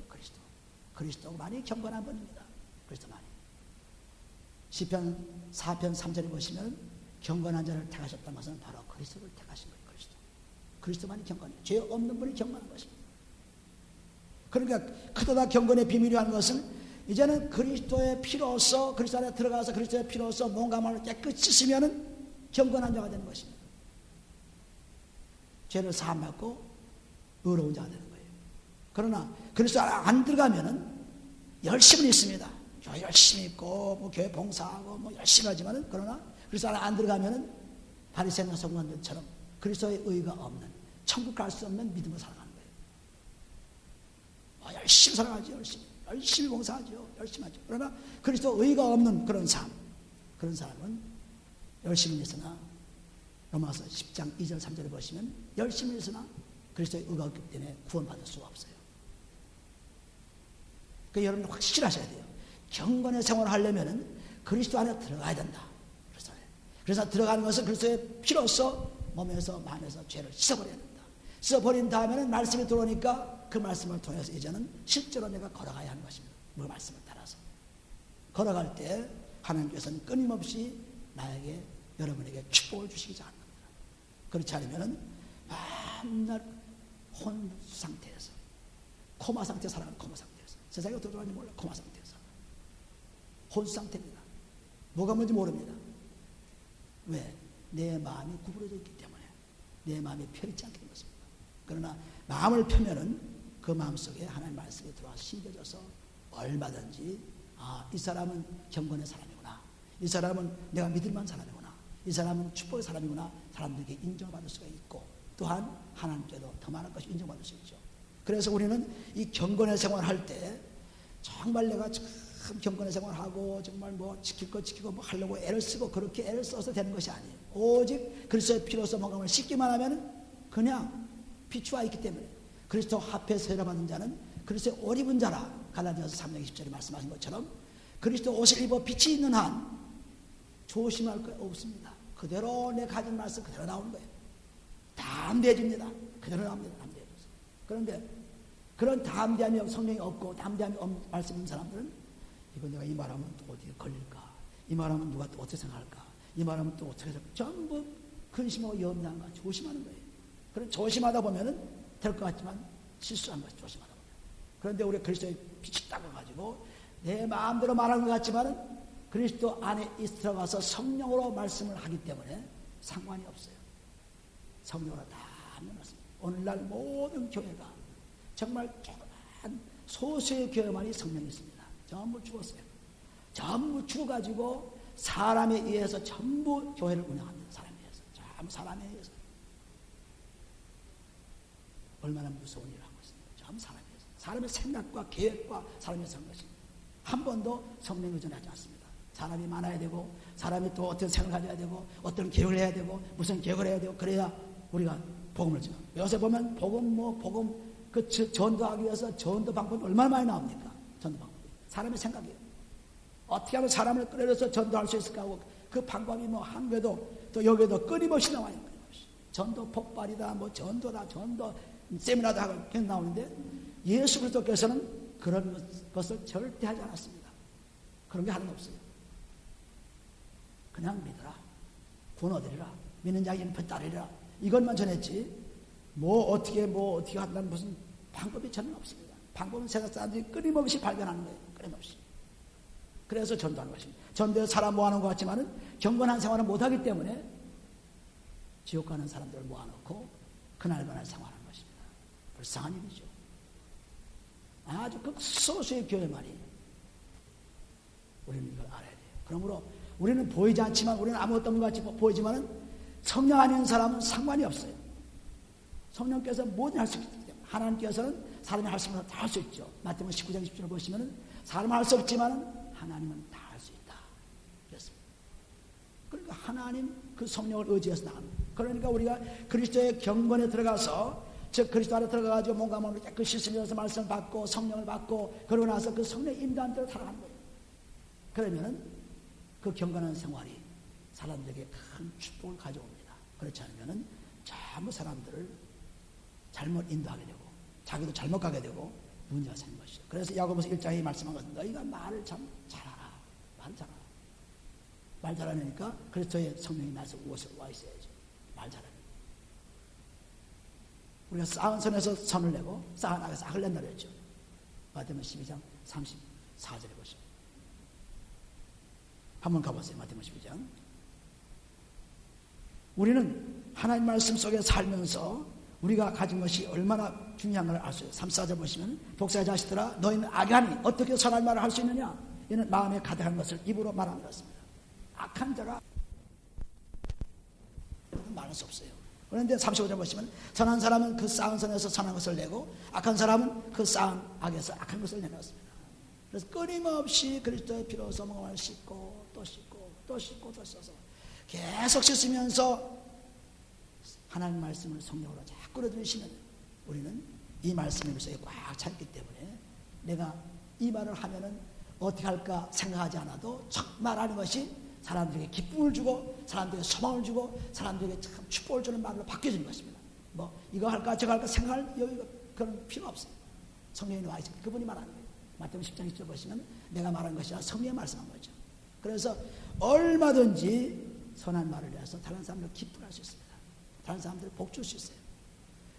그리스도만이 경건한 분입니다. 그리스도만이. 시편 4편 3절에 보시면 경건한 자를 택하셨다는 것은 바로 그리스도를 택하신 거예요. 그리스도만이 경건해요. 죄 없는 분이 경건한 것입니다. 그러니까 크도다 경건의 비밀이 하는 것은 이제는 그리스도의 피로서 그리스도 안에 들어가서 그리스도의 피로서 몸과 마음을 깨끗이 씻으면 경건한 자가 되는 것입니다. 죄를 사함받고 의로운 자가 되는 거예요. 그러나 그리스도 안에 안 들어가면은 열심은 있습니다. 교회 열심히 있고 뭐 교회 봉사하고 뭐 열심히 하지만은 그러나 그리스도 안에 안 들어가면은 바리새인과 서기관들처럼 그리스도의 의가 없는 천국 갈 수 없는 믿음을 살아가는 거예요. 열심히 살아가죠. 열심히 봉사하죠. 열심히 하죠. 그러나 그리스도 의가 없는 그런 삶, 그런 사람은 열심히 있으나 로마서 10장 2절 3절에 보시면 열심히 있으나 그리스도의 의가 없기 때문에 구원받을 수가 없어요. 그러니까 여러분 확실하셔야 돼요. 경건의 생활을 하려면 그리스도 안에 들어가야 된다. 그래서 들어가는 것은 그리스도의 피로써 몸에서 마음에서 죄를 씻어버려야 된다. 씻어버린 다음에는 말씀이 들어오니까 그 말씀을 통해서 이제는 실제로 내가 걸어가야 하는 것입니다. 그 말씀을 따라서 걸어갈 때 하나님께서는 끊임없이 나에게 여러분에게 축복을 주시기 합니다. 그렇지 않으면 맨날 혼 상태에서 코마 상태 살아가는 코마 상태에서 세상에 어떻게 돌아가는지 몰라. 코마 상태에서 혼수 상태입니다. 뭐가 뭔지 모릅니다. 왜? 내 마음이 구부러져 있기 때문에 내 마음이 펴있지 않게 된 것입니다. 그러나 마음을 펴면은 그 마음 속에 하나님의 말씀이 들어와서 심겨져서 얼마든지 이 사람은 경건의 사람이구나. 이 사람은 내가 믿을 만한 사람이구나. 이 사람은 축복의 사람이구나. 사람들에게 인정받을 수가 있고 또한 하나님께도 더 많은 것이 인정받을 수 있죠. 그래서 우리는 이 경건의 생활을 할 때 정말 내가 참 경건의 생활하고 정말 뭐 지킬 거 지키고 뭐 하려고 애를 쓰고 그렇게 애를 써서 되는 것이 아니에요. 오직 그리스도의 피로써 뭔가를 씻기만 하면 그냥 비추어 있기 때문에 그리스도 앞에 세례받은 자는 그리스도의 옷 입은 자라. 갈라디아서 3장 20절에 말씀하신 것처럼 그리스도 옷을 입어 빛이 있는 한 조심할 거 없습니다. 그대로 내 가진 말씀 그대로 나오는 거예요. 담대해집니다. 그대로 나옵니다. 담대해져서. 그런데 그런 담대함이 성령이 없고 담대함이 없는 말씀 있는 사람들은 이거 내가 이 말하면 또 어디에 걸릴까? 이 말하면 누가 또 어떻게 생각할까? 이 말하면 또 어떻게 생각할까? 전부 근심하고 염려한 거 조심하는 거예요. 그런 조심하다 보면은 될 것 같지만 실수한 것이 조심하다 보면. 그런데 우리 그리스도의 빛이 따가지고 내 마음대로 말하는 것 같지만은 그리스도 안에 들어가서 성령으로 말씀을 하기 때문에 상관이 없어요. 성령으로 다 하는 말씀. 오늘날 모든 교회가 정말 조그만 소수의 교회만이 성령이 있습니다. 전부 죽었어요. 전부 죽어가지고 사람에 의해서 전부 교회를 운영합니다. 사람에 의해서. 전부 사람에 의해서. 얼마나 무서운 일을 하고 있습니다. 전부 사람에 의해서. 사람의 생각과 계획과 사람의 것입니다. 한 번도 성령에 의존하지 않습니다. 사람이 많아야 되고 사람이 또 어떤 생각을 가져야 되고 어떤 계획을 해야 되고 무슨 계획을 해야 되고 그래야 우리가 복음을 지금 요새 보면 복음 그 전도하기 위해서 전도 방법이 얼마나 많이 나옵니까? 전도 방법이 사람의 생각이에요. 어떻게 하면 사람을 끌어내서 전도할 수 있을까 하고 그 방법이 뭐 한국에도 또 여기에도 끊임없이 나와요. 끊임없이. 전도 폭발이다 뭐 전도다 전도 세미나도 하고 계속 나오는데 예수 그리스도께서는 그런 것을 절대 하지 않았습니다. 그런 게 하나도 없어요. 그냥 믿어라. 구원 얻으리라. 믿는 자에게 별 따르리라. 이것만 전했지 어떻게 한다는 무슨 방법이 전혀 없습니다. 방법은 세상 사람들이 끊임없이 발견하는 거예요. 끊임없이. 그래서 전도하는 것입니다. 전도해서 사람 모아놓은 것 같지만은 경건한 생활을 못하기 때문에 지옥 가는 사람들을 모아놓고 그날그날 생활하는 것입니다. 불쌍한 일이죠. 아주 극소수의 교회만이 우리는 이걸 알아야 돼요. 그러므로 우리는 보이지 않지만 우리는 아무것도 없는 것 같이 보이지만은 성령 아닌 사람은 상관이 없어요. 성령께서 뭐든 할 수 있기 때문에 하나님께서는 사람이 할 수 있는 다 할 수 있죠. 마태복음 19장 10절을 보시면은 사람은 할 수 없지만은 하나님은 다 할 수 있다. 그랬습니다. 그러니까 하나님 그 성령을 의지해서 나갑니다. 그러니까 우리가 그리스도의 경건에 들어가서 즉 그리스도 안에 들어가가지고 몸과 마음을 깨끗이 씻으면서 말씀을 받고 성령을 받고 그러고 나서 그 성령의 인도한 대로 살아가는 거예요. 그러면은 그 경건한 생활이 사람들에게 큰 축복을 가져옵니다. 그렇지 않으면은 전부 사람들을 잘못 인도하게 되고 자기도 잘못 가게 되고 문제가 생긴 것이죠. 그래서 야고보서 1장에 말씀한 것은 너희가 말을 참 잘하라. 말 잘하라. 말 잘하니까 그리스도의 성령이 나서 와 있어야죠. 말 잘하니까. 우리가 쌓은 선에서 선을 내고 쌓은 악에서 악을 낸다 그랬죠. 마태복음 12장 34절에 보시면 한번 가보세요. 마태복음 12장. 우리는 하나님 말씀 속에 살면서 우리가 가진 것이 얼마나 중요한 걸 알 수 있어요. 34절 보시면 독사의 자식들아 너희는 악하니 어떻게 선한 말을 할 수 있느냐. 이는 마음에 가득한 것을 입으로 말하는 것입니다. 악한 자가 말할 수 없어요. 그런데 35절 보시면 선한 사람은 그 쌓은 선에서 선한 것을 내고 악한 사람은 그 쌓은 악에서 악한 것을 내놓습니다. 그래서 끊임없이 그리스도의 피로 몸을 씻고 또 씻고 또 씻고 또 씻어서 계속 씻으면서 하나님 말씀을 성령으로 자꾸 들으시면 우리는 이 말씀의 물속에 꽉 찼기 때문에 내가 이 말을 하면은 어떻게 할까 생각하지 않아도 첫 말하는 것이 사람들에게 기쁨을 주고 사람들에게 소망을 주고 사람들에게 참 축복을 주는 말로 바뀌어지는 것입니다. 이거 할까 저거 할까 생각할 여유가 그런 필요 없어요. 성령이 와 있습니다. 그분이 말하는 거예요. 마태복음 10장 10절 보시면 내가 말한 것이 아니라 성령이 말씀한 거죠. 그래서 얼마든지 선한 말을 해서 다른 사람들 기쁘게 할 수 있습니다. 다른 사람들 복 줄 수 있어요.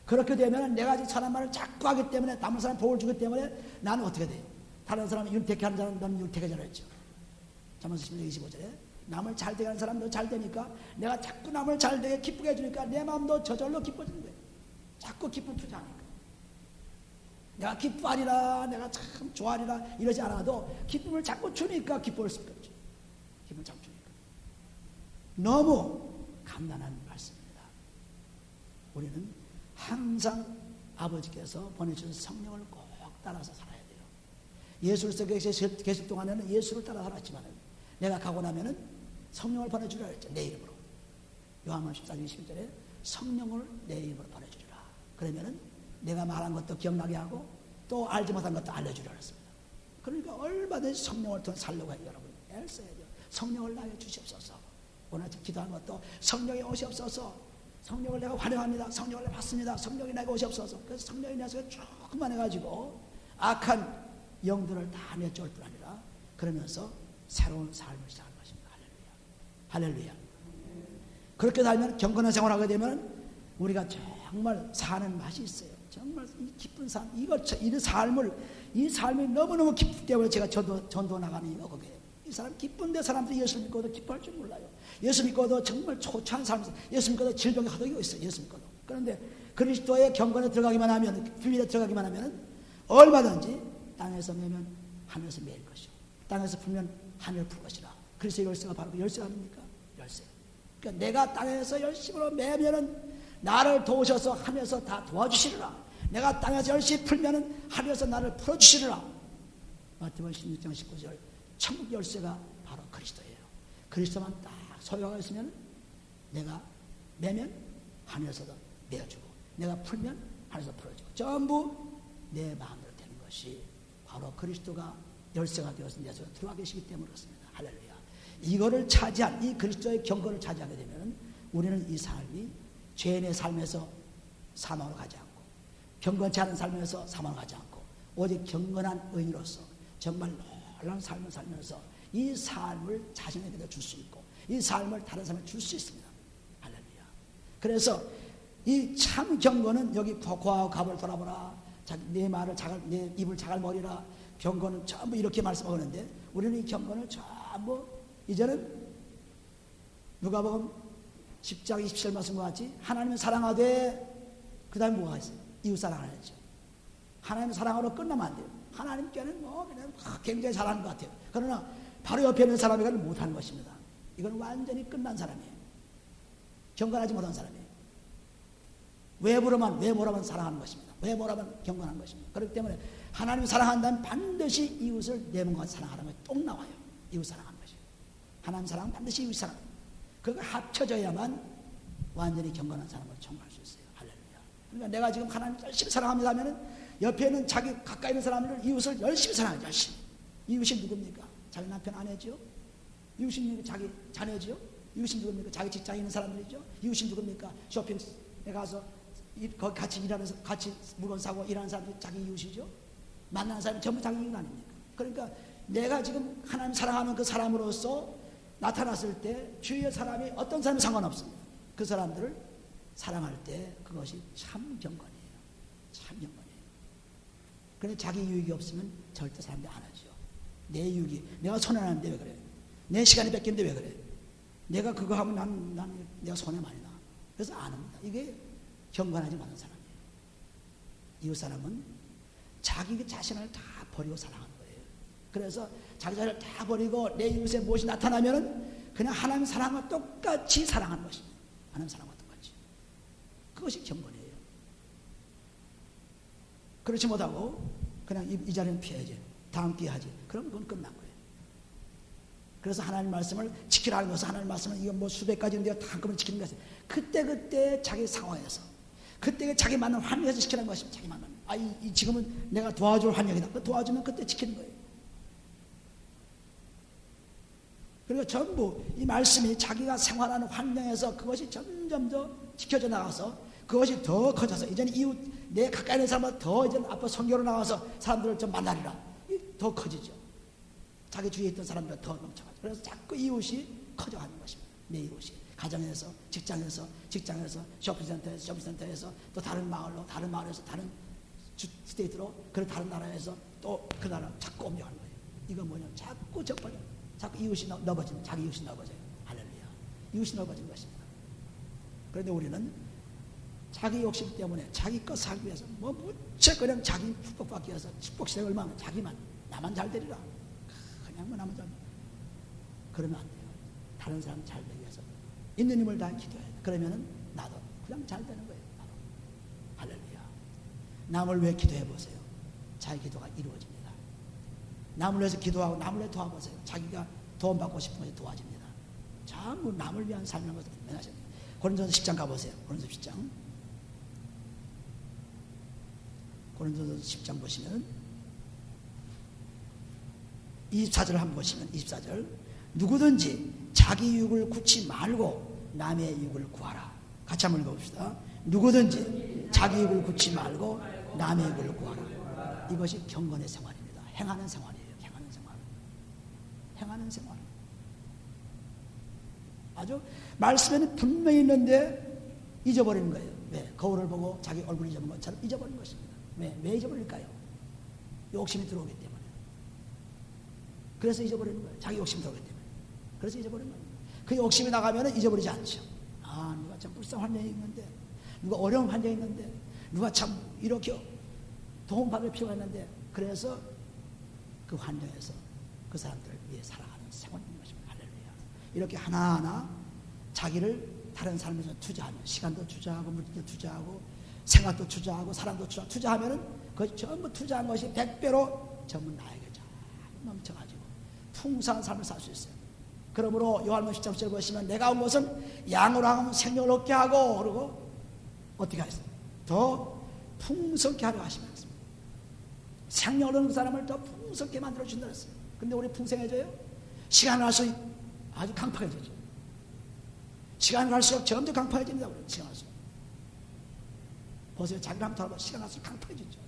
그렇게 되면 내가 아직 선한 말을 자꾸 하기 때문에 남은 사람 복을 주기 때문에 나는 어떻게 돼요? 다른 사람이 윤택해 하는 사람은 너는 윤택해져라 했죠. 잠언서 10장 25절에 남을 잘되게 하는 사람은 너 잘되니까 내가 자꾸 남을 잘되게 기쁘게 해주니까 내 마음도 저절로 기뻐지는 거예요. 자꾸 기쁨 투자하니까. 내가 기뻐하리라 내가 참 좋아하리라 이러지 않아도 기쁨을 자꾸 주니까 기뻐할 수밖에 없죠. 기쁨을 자꾸 주니까. 너무 간단한 말씀입니다. 우리는 항상 아버지께서 보내주신 성령을 꼭 따라서 살아야 돼요. 예수를 계실 동안에는 예수를 따라 살았지만 내가 가고 나면은 성령을 보내주리라 했죠. 내 이름으로. 요한복음 14장 20절에 성령을 내 이름으로 보내주리라. 그러면은 내가 말한 것도 기억나게 하고 또 알지 못한 것도 알려주리라 했습니다. 그러니까 얼마든지 성령을 통해 살려고 해요. 여러분 애를 써야 돼요. 성령을 나에 주시옵소서. 오늘 기도하는 것도 성령이 오시옵소서. 성령을 내가 환영합니다. 성령을 내가 받습니다. 성령이 내가 오시옵소서. 그래서 성령이 내서 조금만 해가지고 악한 영들을 다 내쫓을 뿐 아니라 그러면서 새로운 삶을 시작하는 것입니다. 할렐루야. 할렐루야. 그렇게 살면 경건한 생활을 하게 되면 우리가 정말 사는 맛이 있어요. 정말 이 기쁜 삶, 이 삶이 너무너무 기쁘기 때문에 제가 전도 나가는 이유가 거기에요. 이 사람 기쁜데 사람들이 예수 믿고도 기뻐할 줄 몰라요. 예수 믿고도 정말 초췌한 삶이 있어요. 예수 믿고도 질병이 허덕이고 있어요. 예수 믿고도. 그런데 그리스도의 경건에 들어가기만 하면, 비밀에 들어가기만 하면 얼마든지 땅에서 매면 하늘에서 매일 것이고 땅에서 풀면 하늘 풀 것이라. 그리스도의 열쇠가 바로 그 열쇠 아닙니까? 열쇠. 그러니까 내가 땅에서 열심으로 매면은 나를 도우셔서 하늘에서 다 도와주시리라. 내가 땅에서 열심히 풀면은 하늘에서 나를 풀어주시리라. 마태복음 16장 19절. 천국 열쇠가 바로 그리스도예요. 그리스도만 딱 소유하고 있으면 내가 매면 하늘에서도 매어주고 내가 풀면 하늘에서 풀어주고 전부 내 마음대로 되는 것이 바로 그리스도가 열쇠가 되어서 내 속에 들어와 계시기 때문에 그렇습니다. 할렐루야. 이거를 차지한 이 그리스도의 경건을 차지하게 되면 우리는 이 삶이 죄인의 삶에서 사망으로 가지 않고 경건치 않은 삶에서 사망하지 않고 오직 경건한 의인으로서 정말 놀라운 삶을 살면서 이 삶을 자신에게도 줄 수 있고 이 삶을 다른 사람에게 줄 수 있습니다. 할렐루야. 그래서 이 참 경건은 여기 고하고 갑을 돌아보라, 내 입을 자갈머리라, 경건은 전부 이렇게 말씀하는데 우리는 이 경건을 전부 이제는 누가복음 10장 27절 말씀과 같이 하나님을 사랑하되 그 다음에 뭐가 있어요? 이웃 사랑하야죠. 하나님을 사랑하러 끝나면 안 돼요. 하나님께는 뭐 그냥 굉장히 잘하는 것 같아요. 그러나 바로 옆에 있는 사람에게는 못하는 것입니다. 이건 완전히 끝난 사람이에요. 경건하지 못한 사람이에요. 외모로만 사랑하는 것입니다. 외모로만 경건한 것입니다. 그렇기 때문에 하나님을 사랑한다면 반드시 이웃을 내 몸과 사랑하는 것이 꼭 나와요. 이웃 사랑하는 것이. 하나님 사랑은 반드시 이웃 사랑. 그거 합쳐져야만 완전히 경건한 사람을 총괄할 수 있어요. 할렐루야. 그러니까 내가 지금 하나님 열심히 사랑합니다 하면은 옆에 있는 자기 가까이 있는 사람을 이웃을 열심히 사랑하죠. 열심히. 이웃이 누굽니까? 자기 남편 아내죠. 이웃이 누굽니까? 자기 자녀죠. 이웃이 누굽니까? 자기 직장에 있는 사람들이죠. 이웃이 누굽니까? 쇼핑에 가서 거기 같이 일하면서 같이 물건 사고 일하는 사람들이 자기 이웃이죠. 만나는 사람이 전부 자기 이웃 아닙니까? 그러니까 내가 지금 하나님 사랑하는 그 사람으로서 나타났을 때 주위의 사람이 어떤 사람이 상관없습니다. 그 사람들을 사랑할 때 그것이 참 경건이에요. 참 경건이에요. 그런데 자기 유익이 없으면 절대 사람들이 안 하죠. 내 유익이, 내가 손해나는데 왜 그래? 내 시간이 뺏기는데 왜 그래? 내가 그거 하면 난 내가 손해 많이 나. 그래서 안 합니다. 이게 경건하지 못한 사람이에요. 이웃 사람은 자기 자신을 다 버리고 사랑하는 거예요. 그래서 자기 자신을 다 버리고 내 이웃에 무엇이 나타나면은 그냥 하나님 사랑과 똑같이 사랑하는 것입니다. 하나님 사랑과 똑같이. 그것이 경건이에요. 그렇지 못하고 그냥 이 자리는 피해야지. 다음 기회 하지. 그럼 그건 끝난 거예요. 그래서 하나님 말씀을 지키라는 것은 하나님 말씀은 이건 뭐 수백 가지인데요. 다 한꺼번에 지키는 것이 그때 자기 상황에서 그때 자기 맞는 환경에서 지키는 것입니다. 자기 맞는. 지금은 내가 도와줄 환경이다. 그 도와주면 그때 지키는 거예요. 그리고 전부 이 말씀이 자기가 생활하는 환경에서 그것이 점점 더 지켜져 나가서 그것이 더 커져서 이제는 이웃 내 가까이 있는 사람보다 더 이제 앞으로 선교로 나가서 사람들을 좀 만나리라. 더 커지죠. 자기 주위에 있던 사람보다 더 넘쳐가죠. 그래서 자꾸 이웃이 커져가는 것입니다. 내 이웃이. 가정에서, 직장에서, 쇼핑센터에서, 또 다른 마을에서, 다른 스테이트로, 그런 다른 나라에서 또 그 나라 자꾸 옮겨가는 거예요. 이건 뭐냐면 자꾸 적발려. 자꾸 이웃이 넓어지는, 자기 이웃이 넓어져요. 할렐루야. 이웃이 넓어진 것입니다. 그런데 우리는 자기 욕심 때문에 자기 것 살기 위해서 뭐 무척 그냥 자기 축복받기 위해서 축복시대 얼마나 자기만, 나만 잘 되리라. 그냥 뭐 나만 잘 그러면 안 돼요. 다른 사람 잘 되기 위해서 있는 힘을 다 기도해야 돼. 그러면은 나도 그냥 잘 되는 거예요. 나도. 할렐루야. 남을 위해 기도해 보세요. 자기 기도가 이루어집니다. 남을 위해서 기도하고 남을 위해 도와보세요. 자기가 도움받고 싶은 것이 도와집니다. 전부 남을 위한 삶이라는 것을 분명하셔야 돼요. 고린도서 10장 가보세요. 고린도서 10장. 고린도서 10장 보시면 24절을 한번 보시면 24절 누구든지 자기 유익을 굳지 말고 남의 유익을 구하라. 같이 한번 읽어봅시다. 누구든지 자기 유익을 굳지 말고 남의 유익을 구하라. 이것이 경건의 생활입니다. 행하는 생활이에요. 행하는 생활. 행하는 생활. 아주 말씀에는 분명히 있는데 잊어버리는 거예요. 왜? 거울을 보고 자기 얼굴 잊어버린 것처럼 잊어버린 것입니다. 왜 잊어버릴까요? 욕심이 들어오기 때문에. 그래서 잊어버리는 거예요. 자기 욕심이 들어오기 때문에. 그래서 잊어버리는 거예요. 그 욕심이 나가면 잊어버리지 않죠. 누가 참 불쌍한 환경이 있는데, 누가 어려운 환경이 있는데, 누가 참 이렇게 도움받을 필요가 있는데, 그래서 그 환경에서 그 사람들을 위해 살아가는 생활인 것입니다. 할렐루야. 이렇게 하나하나 자기를 다른 삶에서 투자하면, 시간도 투자하고, 물질도 투자하고, 생각도 투자하고, 사랑도 투자하면은 그 전부 투자한 것이 100배로 전부 나에게 잘 넘쳐가지고 풍성한 삶을 살 수 있어요. 그러므로 요한복음 10장 10절 보시면 내가 온 것은 양으로 하면 생명을 얻게 하고 그러고 어떻게 하겠어요? 더 풍성케 하려 하시면서 생명을 얻는 사람을 더 풍성케 만들어 준다 그랬어요. 근데 우리 풍성해져요? 시간을 갈수록 아주 강팍해지죠. 시간을 갈수록 점점 강팍해집니다. 우리 시간을 갈수록 보세요. 자기를 한번 돌아보면 시간 갈수록 강팍해지죠.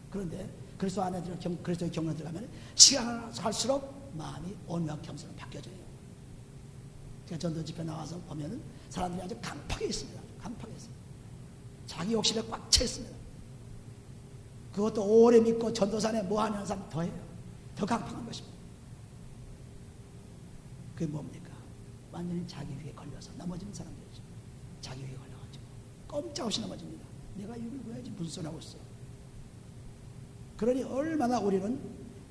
그런데 그리스도 안에 그리스도의 경륜에 들어가면 시간을 갈수록 마음이 온유하고 겸손으로 바뀌어져요. 제가 전도 집회 나와서 보면은 사람들이 아주 강팍해 있습니다. 강팍해 있습니다. 자기 욕심에 꽉 차 있습니다. 그것도 오래 믿고 전도산에 뭐 하는 사람 더 해요. 더 강팍한 것입니다. 그게 뭡니까? 완전히 자기 위에 걸려서 넘어지는 사람들이죠. 자기 위에 걸려가지고 꼼짝없이 넘어집니다. 내가 이걸 왜 해야지 무슨 소리 하고 있어. 그러니 얼마나 우리는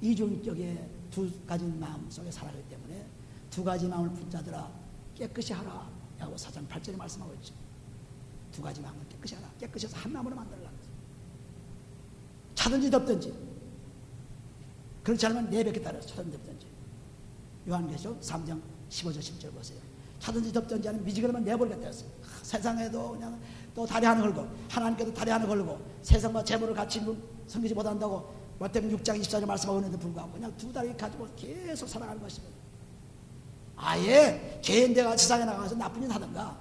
이중격의 두 가지 마음 속에 살아가기 때문에 두 가지 마음을 붙잡더라 깨끗이 하라 라고 4장 8절에 말씀하고 있죠. 두 가지 마음을 깨끗이 하라. 깨끗이 해서 한 마음으로 만들라. 차든지 덮든지 그렇지 않으면 내뱉게 따라서 차든지 덮든지. 요한계시록 3장 15절 10절 보세요. 차든지 덮든지 하는 미지근하면 내버리겠다 했어요. 세상에도 그냥 또 다리 하나 걸고 하나님께도 다리 하나 걸고 세상과 재물을 같이 섬기지 못한다고 마태복음 6장 24절 말씀하고 있는데 불구하고 그냥 두 다리 가지고 계속 살아가는 것입니다. 아예 개인대가 세상에 나가서 나쁜 일 하든가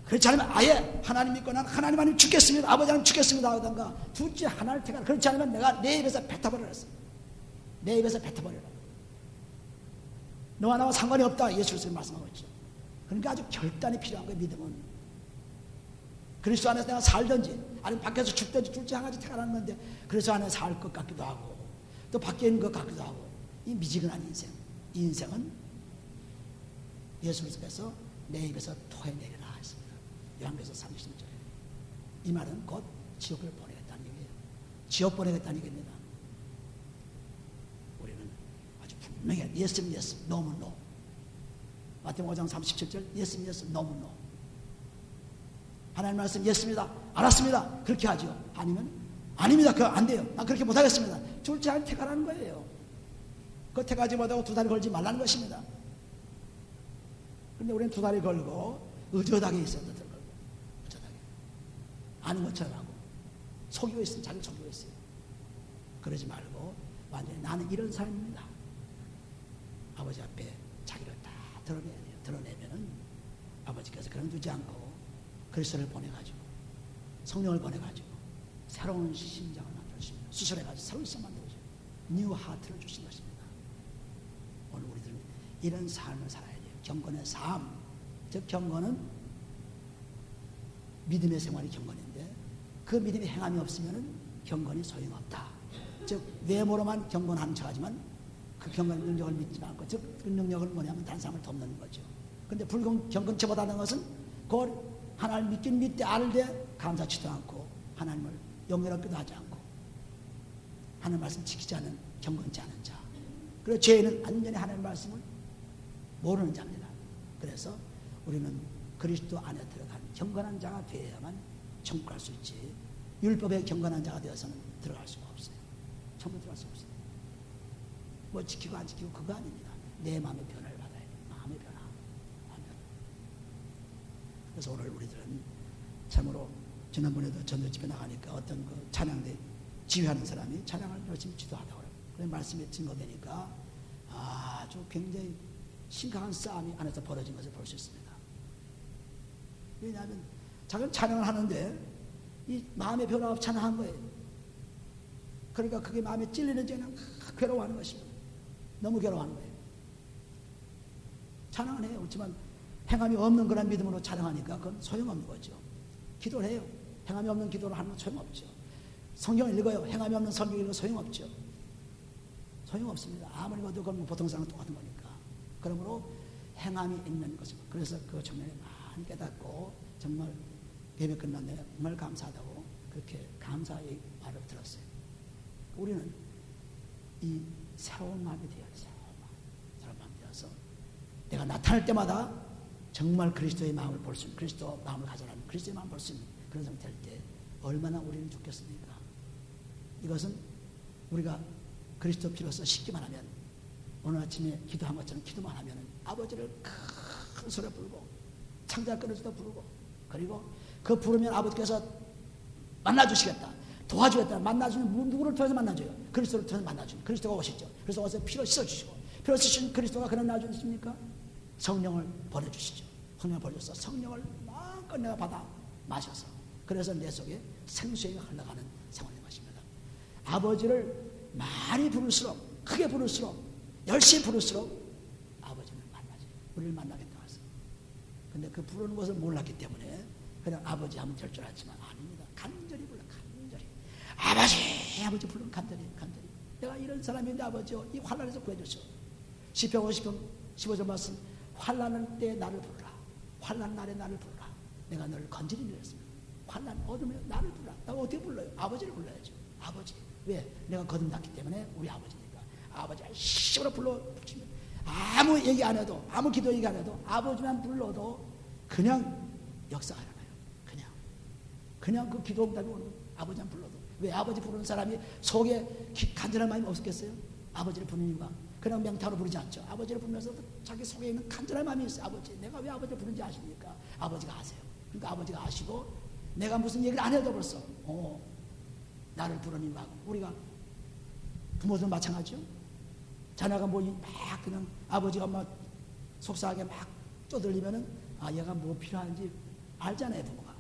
그렇지 않으면 아예 하나님 믿고 난 하나님 아니면 죽겠습니다. 아버지 아니면 죽겠습니다 하든가 둘째 하나를 택하라. 그렇지 않으면 내가 내 입에서 뱉어버리라 했어요. 내 입에서 뱉어버리라. 너와 나와 상관이 없다. 예수 그리스도 말씀하고 있죠. 그러니까 아주 결단이 필요한 거예요. 믿음은. 그리스도 안에서 내가 살든지 아니면 밖에서 죽든지 둘째 한 가지 택하라는 건데 그리스도 안에서 살 것 같기도 하고 또 밖에 있는 것 같기도 하고 이 미지근한 인생. 이 인생은 예수 그리스도께서 내 입에서 토해내리라 했습니다. 요한계시록 30절. 이 말은 곧 지옥을 보내겠다는 얘기예요. 지옥 보내겠다는 얘기입니다. 우리는 아주 분명히 yes, yes, no면 no. 마태복음 5장 37절 yes, yes, no면 no. 하나님 말씀 예습니다. 알았습니다. 그렇게 하죠. 아니면 아닙니다. 그거 안 돼요. 난 그렇게 못하겠습니다. 둘째 하나님 택하라는 거예요. 그 택하지 못하고 두 다리 걸지 말라는 것입니다. 그런데 우리는 두 다리 걸고 의젓하게 있어야 돼. 의젓하게. 아는 것처럼 하고 속이고 있으면 자기를 속이고 있어요. 그러지 말고 완전히 나는 이런 사람입니다. 아버지 앞에 자기를 다 드러내야 돼요. 드러내면은 아버지께서 그런 두지 않고 그리스도를 보내가지고 성령을 보내가지고 새로운 심장을 만들어주십니다. 수술해가지고 새로운 심장 만들어주십니다. 뉴 하트를 주신 것입니다. 오늘 우리들은 이런 삶을 살아야 돼요. 경건의 삶. 즉 경건은 믿음의 생활이 경건인데 그 믿음의 행함이 없으면 경건이 소용없다. 즉 외모로만 경건하는 척하지만 그 경건의 능력을 믿지 않고 즉 그 능력을 뭐냐면 다른 사람을 돕는 거죠. 그런데 불경건치 못하는 것은 곧 하나님 믿긴 믿되 알되 감사치도 않고 하나님을 영예롭게도 하지 않고 하나님 말씀 지키지 않은 경건치 않은 자. 그리고 죄인은 완전히 하나님 말씀을 모르는 자입니다. 그래서 우리는 그리스도 안에 들어간 경건한 자가 되어야만 천국 갈 수 있지 율법에 경건한 자가 되어서는 들어갈 수가 없어요. 천국 들어갈 수 없어요. 뭐 지키고 안 지키고 그거 아닙니다. 내 마음의 변화를 받아야 돼요. 마음의 변화. 그래서 오늘 우리들은 참으로 지난번에도 전도집에 나가니까 어떤 그 찬양대 지휘하는 사람이 찬양을 열심히 지도하다고 그래요. 그래서 말씀이 증거되니까 아주 굉장히 심각한 싸움이 안에서 벌어진 것을 볼 수 있습니다. 왜냐하면 자기는 찬양을 하는데 이 마음의 변화 없이 찬양한 거예요. 그러니까 그게 마음에 찔리는지 그냥 괴로워하는 것입니다. 너무 괴로워하는 거예요. 찬양은 해요. 그렇지만 행함이 없는 그런 믿음으로 찬양하니까 그건 소용없는 거죠. 기도를 해요. 행함이 없는 기도를 하는 건 소용없죠. 성경을 읽어요. 행함이 없는 성경을 읽어도 소용없죠. 소용없습니다. 아무리 봐도 그건 보통 사람은 똑같은 거니까. 그러므로 행함이 있는 것입니다. 그래서 그 청년이 많이 깨닫고 정말 예배 끝난 데 정말 감사하다고 그렇게 감사의 말을 들었어요. 우리는 이 새로운 마음이 되어야 돼요. 새로운 마음이 되어서 내가 나타날 때마다 정말 그리스도의 마음을 볼 수 있는 그리스도 마음을 가져라는 그리스도의 마음을 볼 수 있는 그런 상태 될 때 얼마나 우리는 좋겠습니까? 이것은 우리가 그리스도 피로써 씻기만 하면 오늘 아침에 기도한 것처럼 기도만 하면 아버지를 큰 소리로 부르고 창자 끊어지도 부르고 그리고 그 부르면 아버지께서 만나주시겠다. 도와주겠다. 만나주면 누구를 통해서 만나줘요? 그리스도를 통해서 만나주는 그리스도가 오시죠. 그래서 어서 피로 씻어주시고 피로 씻으신 그리스도가 그런 나주십니까? 성령을 보내주시죠. 성령을 보내줘서 성령을 마음껏 내가 받아 마셔서 그래서 내 속에 생수가 흘러가는 상황인 것입니다. 아버지를 많이 부를수록, 크게 부를수록, 열심히 부를수록 아버지를 만나지, 우리를 만나겠다 했어요. 근데 그 부르는 것을 몰랐기 때문에 그냥 아버지 하면 될 줄 알았지만 아닙니다. 간절히 불러, 간절히. 아버지 부르면 간절히. 내가 이런 사람인데 아버지요, 이 환난에서 구해주시오. 시편 50편 15절 말씀, 환난할 때 나를 부르라. 환난 날에 나를 부르라. 내가 너를 건지리라 했습니다. 환난 어둠에 나를 부르라. 내가 어떻게 불러요? 아버지를 불러야죠. 아버지. 왜? 내가 거듭났기 때문에 우리 아버지니까. 아버지를 시으로 불러 붙이면 아무 얘기 안 해도, 아무 기도 얘기 안 해도, 아버지만 불러도 그냥 역사가 일어나요. 그냥 그 기도 응답이 오는 거예요. 아버지만 불러도. 왜? 아버지 부르는 사람이 속에 간절한 마음이 없었겠어요? 아버지를 부르는 이유가 그냥 맹타로 부르지 않죠. 아버지를 부르면서도 자기 속에 있는 간절한 마음이 있어요. 아버지, 내가 왜 아버지를 부르는지 아십니까? 아버지가 아세요. 그러니까 아버지가 아시고 내가 무슨 얘기를 안 해도 벌써 나를 부르는 이유가. 우리가 부모들 마찬가지죠. 자녀가 뭐 막 그냥 아버지가 막 속상하게 막 쪼들리면은 얘가 뭐 필요한지 알잖아요. 부모가.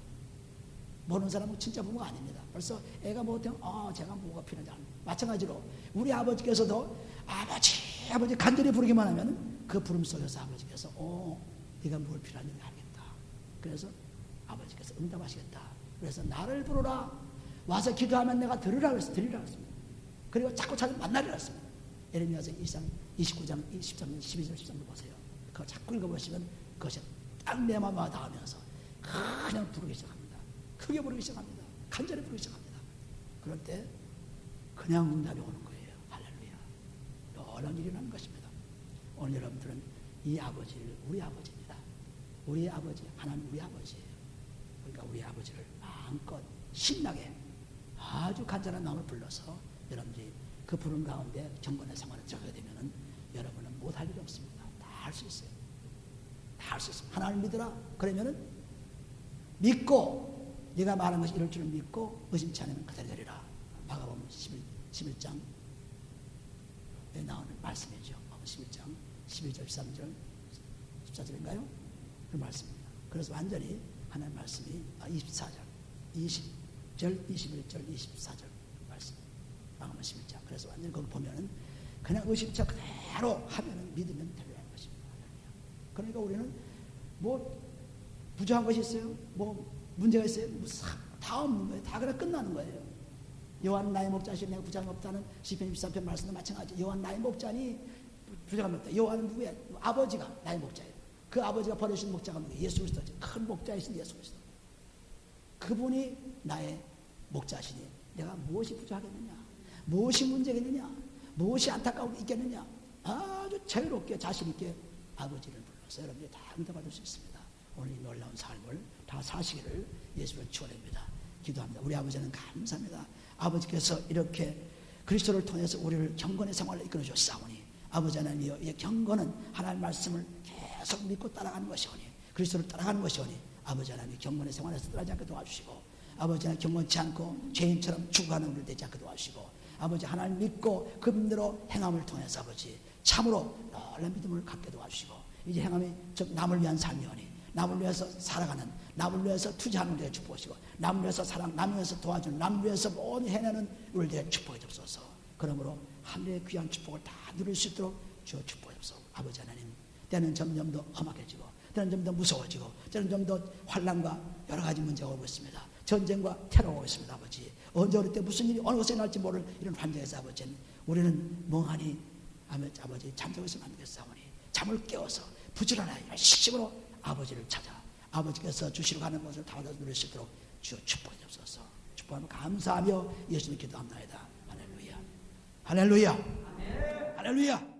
모르는 사람은 진짜 부모가 아닙니다. 벌써 애가 뭐 어때요? 제가 뭐가 필요한지 아는. 마찬가지로 우리 아버지께서도 아버지 간절히 부르기만 하면은 그 부름 속에서 아버지께서 네가 뭘 필요한지 알겠다. 그래서 아버지께서 응답하시겠다. 그래서 나를 부르라. 와서 기도하면 내가 드리라 그랬습니다. 그리고 자꾸 찾아 만나리라 했습니다. 예레미야서 29장 13절 12절 13절 보세요. 그거 자꾸 읽어보시면 그것이 딱 내 마음에 닿으면서 그냥 부르기 시작합니다. 크게 부르기 시작합니다. 간절히 부르기 시작합니다. 그럴 때 그냥 응답이 오는 거예요. 할렐루야. 놀라운 일이 일어나는 것입니다. 오늘 여러분들은 이 아버지를 우리 아버지입니다. 우리 아버지, 하나님 우리 아버지예요. 그러니까 우리 아버지를 마음껏 신나게 아주 간절한 마음을 불러서 여러분들이 그 부름 가운데 경건의 생활을 들어가게 되면은 여러분은 못할 일이 없습니다. 다 할 수 있어요. 다 할 수 있어요. 하나님을 믿으라. 그러면은 믿고 네가 말한 것이 이럴 줄을 믿고 의심치 않으면 그대로 되리라. 마가복음 11장에 나오는 말씀이죠. 11장 12절 13절 14절인가요? 그 말씀입니다. 그래서 완전히 하나님 말씀이 24절 20절 21절 24절 말씀 마가복음 11장. 그래서 완전히 거기 보면은 그냥 의심치 그대로 하면은 믿으면 되는 것입니다. 그러니까 우리는 뭐 부족한 것이 있어요? 뭐 문제가 있어요? 다 없는 거예요. 다 그냥 끝나는 거예요. 여호와는 나의 목자시 내가 부족함이 없다는 시편 23편 말씀도 마찬가지. 여호와는 나의 목자니 부족함이 없다. 여호와는 누구예요? 아버지가 나의 목자예요. 그 아버지가 버리신 목자가 누구예요? 예수 그리스도지. 큰 목자이신 예수 그리스도. 그분이 나의 목자시니 내가 무엇이 부족하겠느냐? 무엇이 문제겠느냐? 무엇이 안타까운 게 있겠느냐? 아주 자유롭게 자신있게 아버지를 불러서 여러분이 다 응답받을 수 있습니다. 오늘 이 놀라운 삶을 다 사시기를 예수를 축원합니다. 기도합니다. 우리 아버지는 감사합니다. 아버지께서 이렇게 그리스도를 통해서 우리를 경건의 생활을 이끌어 주셨사오니 아버지 하나님이여 이 경건은 하나님의 말씀을 계속 믿고 따라가는 것이오니 그리스도를 따라가는 것이오니 아버지 하나님 경건의 생활에서 떠나지 않게 도와주시고 아버지 하나님 경건치 않고 죄인처럼 죽어가는 우리를 되지 않게 도와주시고 아버지 하나님 믿고 그분대로 행함을 통해서 아버지 참으로 놀라운 믿음을 갖게 도와주시고 이제 행함이 즉 남을 위한 삶이오니 남을 위해서 살아가는 남을 위해서 투자하는 우리를 축복하시고 남을 위해서 사랑 남을 위해서 도와주는 남을 위해서 모든 해내는 우리를 축복해 주옵소서. 그러므로 하늘의 귀한 축복을 다 누릴 수 있도록 주어 축복해 주옵소서. 아버지 하나님 때는 점점 더 험악해지고 때는 좀 더 무서워지고 때는 좀 더 환난과 여러 가지 문제가 오고 있습니다. 전쟁과 테러가 오고 있습니다. 아버지 언제 어느 때 무슨 일이 어느 곳에 날지 모를 이런 환경에서 아버지 우리는 멍하니 아버지 잠자고 있으면 안 되겠사오니 잠을 깨워서 부지런하게 열심으로 아버지를 찾아 아버지께서 주시러 가는 것을 다 받아 누릴 수 있도록 주여 축복해 주옵소서. 축복하며 감사하며 예수님 기도합나이다. 할렐루야. 할렐루야. 할렐루야.